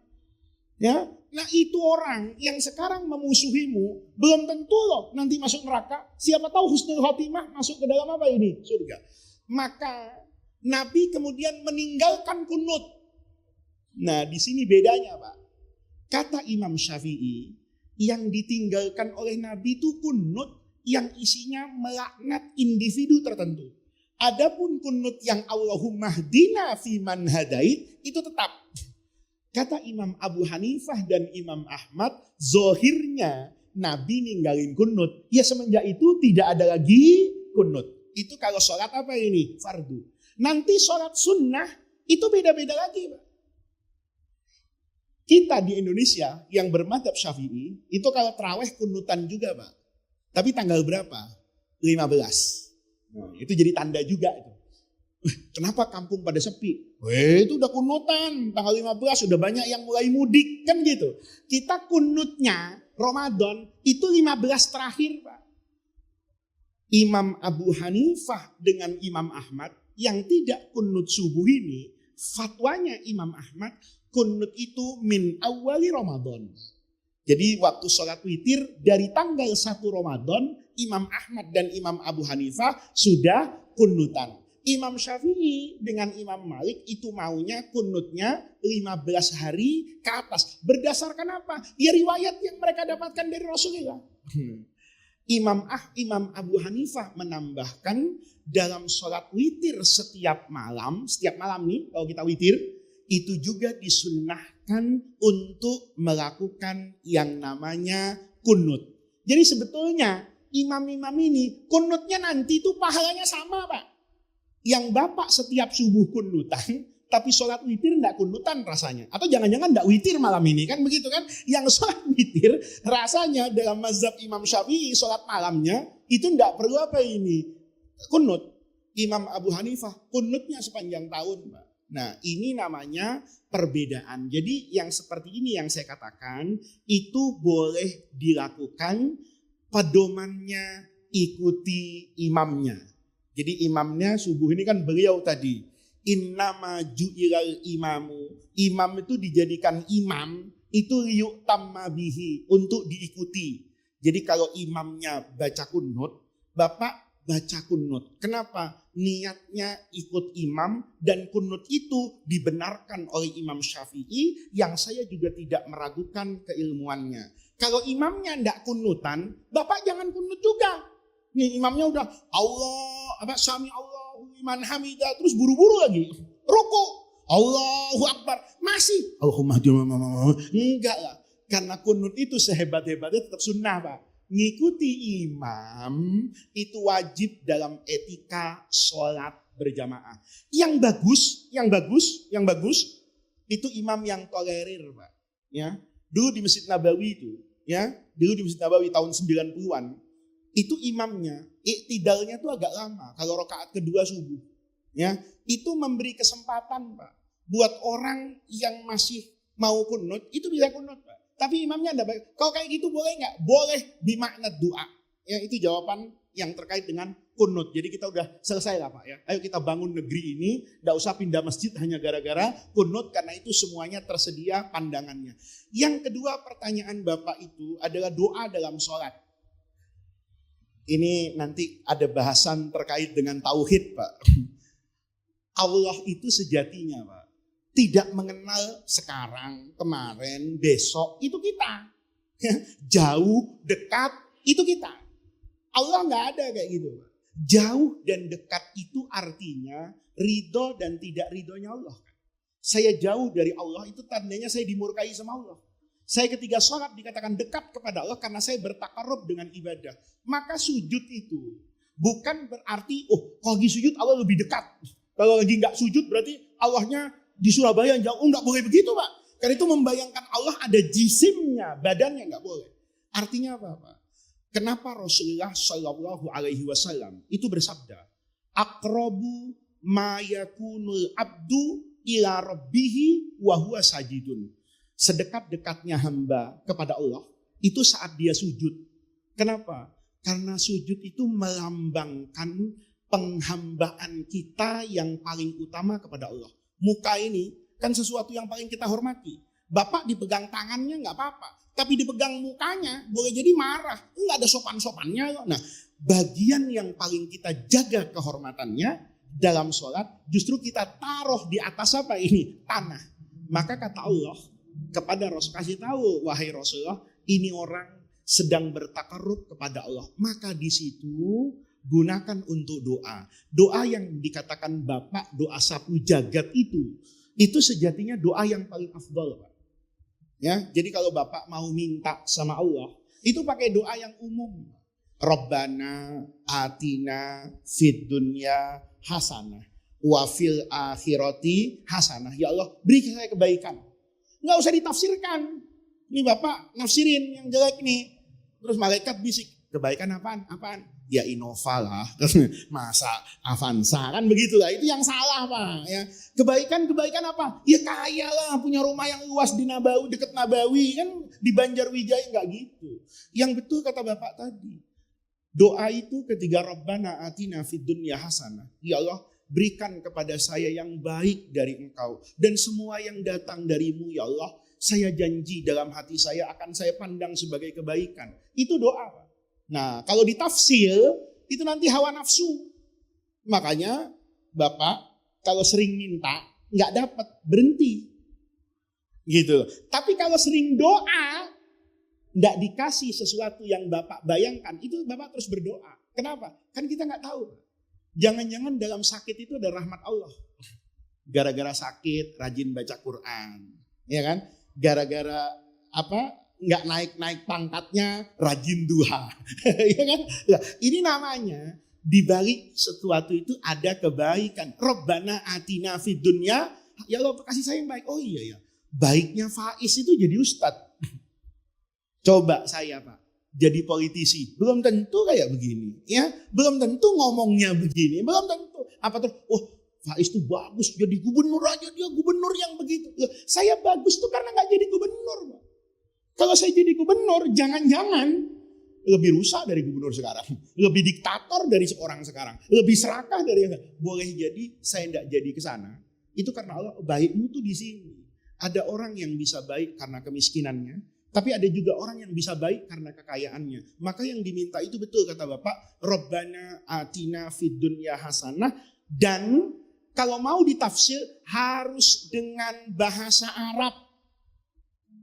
Ya, nah itu orang yang sekarang memusuhimu belum tentu loh nanti masuk neraka. Siapa tahu husnul khotimah masuk ke dalam apa ini? Surga. Maka Nabi kemudian meninggalkan kunut. Nah, di sini bedanya, Pak. Kata Imam Syafi'i, yang ditinggalkan oleh Nabi itu kunut yang isinya melaknat individu tertentu. Adapun kunut yang Allahumma hdina fiman hadait itu tetap. Kata Imam Abu Hanifah dan Imam Ahmad, zohirnya Nabi ninggalin kunut. Ya semenjak itu tidak ada lagi kunut. Itu kalau sholat apa ini? Fardu. Nanti sholat sunnah itu beda-beda lagi, Pak. Kita di Indonesia yang bermadzhab Syafi'i itu kalau tarawih kunutan juga, Pak. Tapi tanggal berapa? 15. Nah, itu jadi tanda juga itu. Kenapa kampung pada sepi? Itu udah kunutan, tanggal 15 sudah banyak yang mulai mudik kan gitu. Kita kunutnya Ramadan itu 15 terakhir, Pak. Imam Abu Hanifah dengan Imam Ahmad yang tidak kunut subuh ini, fatwanya Imam Ahmad kunut itu min awali Ramadan. Jadi waktu sholat witir dari tanggal 1 Ramadan, Imam Ahmad dan Imam Abu Hanifah sudah kunutan. Imam Syafi'i dengan Imam Malik itu maunya kunutnya 15 hari ke atas. Berdasarkan apa? Ya riwayat yang mereka dapatkan dari Rasulullah. Imam Abu Hanifah menambahkan dalam sholat witir setiap malam nih kalau kita witir, itu juga disunnahkan untuk melakukan yang namanya kunut. Jadi sebetulnya imam-imam ini kunutnya nanti itu pahalanya sama, Pak. Yang Bapak setiap subuh kunutan, tapi sholat witir enggak kunutan rasanya. Atau jangan-jangan enggak witir malam ini, kan begitu kan? Yang sholat witir rasanya dalam mazhab Imam Syafi'i sholat malamnya itu enggak perlu apa ini? Kunut. Imam Abu Hanifah kunutnya sepanjang tahun, Pak. Nah, ini namanya perbedaan. Jadi yang seperti ini yang saya katakan itu boleh dilakukan, pedomannya ikuti imamnya. Jadi imamnya subuh ini kan beliau tadi, innama ju'ilal imamu. Imam itu dijadikan imam, itu yu'tamma bihi, untuk diikuti. Jadi kalau imamnya baca kunut, Bapak baca kunut. Kenapa? Niatnya ikut imam, dan kunut itu dibenarkan oleh Imam Syafi'i yang saya juga tidak meragukan keilmuannya. Kalau imamnya tidak kunutan, Bapak jangan kunut juga. Nih imamnya udah Allah, sami Allahu liman hamidah, terus buru-buru lagi. Ruku, Allahu Akbar, masih Allahumma enggak lah. Karena kunut itu sehebat-hebatnya tetap sunnah, Pak. Ngikuti imam itu wajib dalam etika sholat berjamaah. Yang bagus itu imam yang tolerir, Pak. Ya, dulu di Masjid Nabawi itu, ya, dulu di Masjid Nabawi tahun 90-an, itu imamnya, iktidalnya tuh agak lama. Kalau rakaat kedua subuh, ya, itu memberi kesempatan, Pak, buat orang yang masih mau kunut, itu bisa kunut, Pak. Tapi imamnya enggak baik. Kalau kayak gitu boleh nggak? Boleh bimakna doa. Ya, itu jawaban yang terkait dengan kunut. Jadi kita udah selesai lah, Pak, ya. Ayo kita bangun negeri ini, enggak usah pindah masjid hanya gara-gara kunut, karena itu semuanya tersedia pandangannya. Yang kedua pertanyaan Bapak itu adalah doa dalam sholat. Ini nanti ada bahasan terkait dengan tauhid, Pak. Allah itu sejatinya, Pak, tidak mengenal sekarang, kemarin, besok, itu kita. Jauh, dekat, itu kita. Allah nggak ada kayak gitu. Jauh dan dekat itu artinya ridho dan tidak ridhonya Allah. Saya jauh dari Allah itu tandanya saya dimurkai sama Allah. Saya ketika sholat dikatakan dekat kepada Allah karena saya bertakarrub dengan ibadah. Maka sujud itu bukan berarti, kalau lagi sujud Allah lebih dekat. Kalau lagi nggak sujud berarti Allahnya di Surabaya yang jauh. Nggak boleh begitu, Pak. Karena itu membayangkan Allah ada jisimnya, badannya nggak boleh. Artinya apa, Pak? Kenapa Rasulullah Shallallahu Alaihi Wasallam itu bersabda, "Aqrabu ma yakunul abdu ila rabbihi wa huwa sajidun." Sedekat-dekatnya hamba kepada Allah itu saat dia sujud. Kenapa? Karena sujud itu melambangkan penghambaan kita yang paling utama kepada Allah. Muka ini kan sesuatu yang paling kita hormati. Bapak dipegang tangannya nggak apa-apa, tapi dipegang mukanya boleh jadi marah. Nggak ada sopan-sopannya. Nah, bagian yang paling kita jaga kehormatannya dalam sholat justru kita taruh di atas apa ini? Tanah. Maka kata Allah kepada Rasul, kasih tahu wahai Rasulullah, ini orang sedang bertakarrub kepada Allah. Maka di situ gunakan untuk doa. Doa yang dikatakan Bapak doa sapu jagat itu sejatinya doa yang paling afdal, Pak. Ya, jadi kalau Bapak mau minta sama Allah, itu pakai doa yang umum. Rabbana atina fid dunya hasanah wa fil akhirati hasanah. Ya Allah, beri saya kebaikan. Nggak usah ditafsirkan. Ini Bapak nafsirin yang jelek nih. Terus malaikat bisik, kebaikan apaan? Apaan? Ya Innova lah. Masa Avanza kan begitulah. Itu yang salah, Pak. Ya. Kebaikan apa? Ya kaya lah, punya rumah yang luas di Nabawi, dekat Nabawi kan di Banjarwijaya, nggak gitu. Yang betul kata Bapak tadi. Doa itu ketika Rabbana atina fid dunya hasanah. Ya Allah, berikan kepada saya yang baik dari Engkau. Dan semua yang datang darimu ya Allah, saya janji dalam hati saya akan saya pandang sebagai kebaikan. Itu doa, Pak. Nah, kalau ditafsir, itu nanti hawa nafsu. Makanya Bapak kalau sering minta, nggak dapat, berhenti. Gitu. Tapi kalau sering doa, nggak dikasih sesuatu yang Bapak bayangkan, itu Bapak terus berdoa. Kenapa? Kan kita nggak tahu. Jangan-jangan dalam sakit itu ada rahmat Allah. Gara-gara sakit, rajin baca Quran. Ya kan? Gara-gara nggak naik-naik pangkatnya, rajin duha. Ya kan? Nah, ini namanya di balik sesuatu itu ada kebaikan. Rabbana atina fid dunya Ya Allah kasih saya yang baik. Oh iya ya. Baiknya Faiz itu jadi ustadz. Coba saya Pak jadi politisi. Belum tentu kayak begini. Ya, belum tentu ngomongnya begini. Belum tentu. Apa tuh? Oh Faiz tuh bagus jadi gubernur aja, dia gubernur yang begitu. Saya bagus tuh karena gak jadi gubernur Pak. Kalau saya jadi gubernur, jangan-jangan lebih rusak dari gubernur sekarang. Lebih diktator dari seorang sekarang. Lebih serakah dari yang boleh jadi saya tidak jadi ke sana. Itu karena Allah baikmu tuh di sini. Ada orang yang bisa baik karena kemiskinannya. Tapi ada juga orang yang bisa baik karena kekayaannya. Maka yang diminta itu betul kata Bapak. Rabbana atina fid dunya hasanah. Dan kalau mau ditafsir harus dengan bahasa Arab.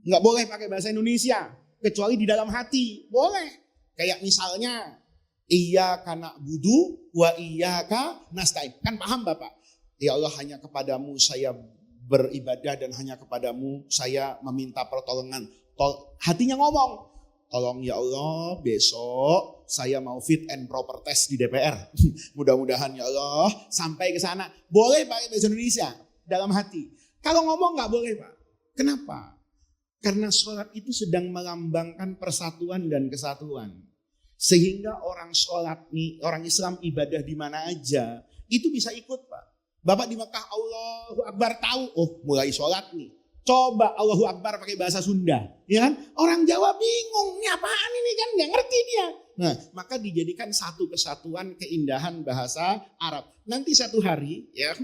Nggak boleh pakai bahasa Indonesia. Kecuali di dalam hati. Boleh. Kayak misalnya. Iyyaka na'budu wa iyyaka nasta'in. Kan paham Bapak? Ya Allah hanya kepadamu saya beribadah dan hanya kepadamu saya meminta pertolongan. Hatinya ngomong, tolong ya Allah besok saya mau fit and proper test di DPR. Mudah-mudahan ya Allah sampai ke sana. Boleh pakai bahasa Indonesia dalam hati. Kalau ngomong nggak boleh Pak. Kenapa? Karena sholat itu sedang melambangkan persatuan dan kesatuan. Sehingga orang sholat nih, orang Islam ibadah di mana aja itu bisa ikut Pak. Bapak di Mekah Allahu Akbar tahu, oh mulai sholat nih. Coba Allahu Akbar pakai bahasa Sunda, ya kan? Orang Jawa bingung, ini apaan ini kan nggak ngerti dia. Nah, maka dijadikan satu kesatuan keindahan bahasa Arab. Nanti satu hari, ya,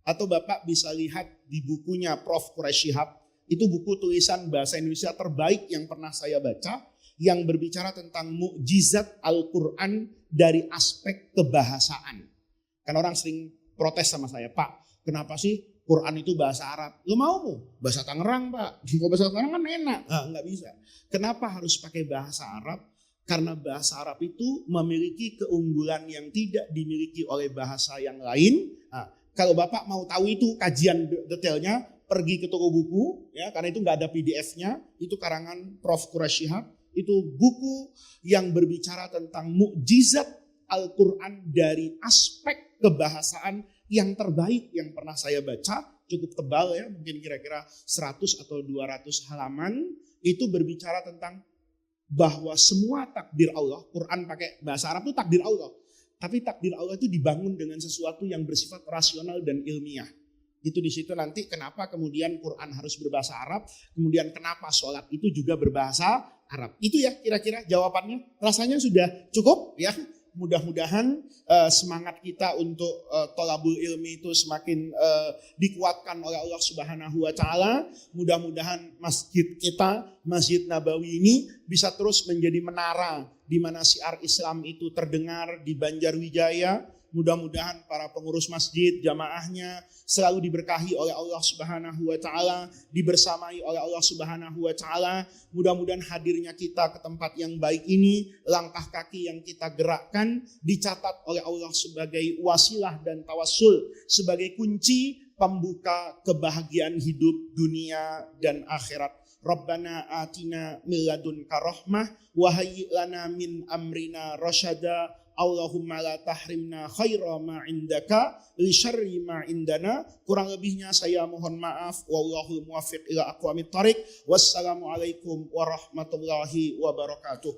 atau Bapak bisa lihat di bukunya Prof. Quraish Shihab, itu buku tulisan bahasa Indonesia terbaik yang pernah saya baca, yang berbicara tentang mukjizat Al-Quran dari aspek kebahasaan. Kan orang sering protes sama saya, Pak, kenapa sih Quran itu bahasa Arab? Lu mau bahasa Tangerang Pak? Kalau bahasa Tangerang kan enak. Nggak bisa. Kenapa harus pakai bahasa Arab? Karena bahasa Arab itu memiliki keunggulan yang tidak dimiliki oleh bahasa yang lain. Kalau Bapak mau tahu itu kajian detailnya, pergi ke toko buku, ya, karena itu nggak ada PDF-nya. Itu karangan Prof. Quraish Shihab. Itu buku yang berbicara tentang mukjizat Al-Quran dari aspek kebahasaan yang terbaik yang pernah saya baca, cukup tebal ya, mungkin kira-kira 100 atau 200 halaman, itu berbicara tentang bahwa semua takdir Allah, Quran pakai bahasa Arab itu takdir Allah. Tapi takdir Allah itu dibangun dengan sesuatu yang bersifat rasional dan ilmiah. Itu di situ nanti kenapa kemudian Quran harus berbahasa Arab, kemudian kenapa sholat itu juga berbahasa Arab. Itu ya kira-kira jawabannya. Rasanya sudah cukup ya. Mudah-mudahan semangat kita untuk thalabul ilmi itu semakin dikuatkan oleh Allah Subhanahu wa taala. Mudah-mudahan masjid kita, Masjid Nabawi ini bisa terus menjadi menara di mana syiar Islam itu terdengar di Banjarwijaya. Mudah-mudahan para pengurus masjid, jamaahnya selalu diberkahi oleh Allah Subhanahu wa taala, dibersamai oleh Allah Subhanahu wa taala. Mudah-mudahan hadirnya kita ke tempat yang baik ini, langkah kaki yang kita gerakkan dicatat oleh Allah sebagai wasilah dan tawassul, sebagai kunci pembuka kebahagiaan hidup dunia dan akhirat. Rabbana atina min ladunka rahmah wa hayyi lana min amrina rasyada. Allahumma la tahrimna khaira ma indaka li syarri ma indana. Kurang lebihnya saya mohon maaf. Wallahul muwaffiq ila aqwamit thariq. Wassalamualaikum warahmatullahi wabarakatuh.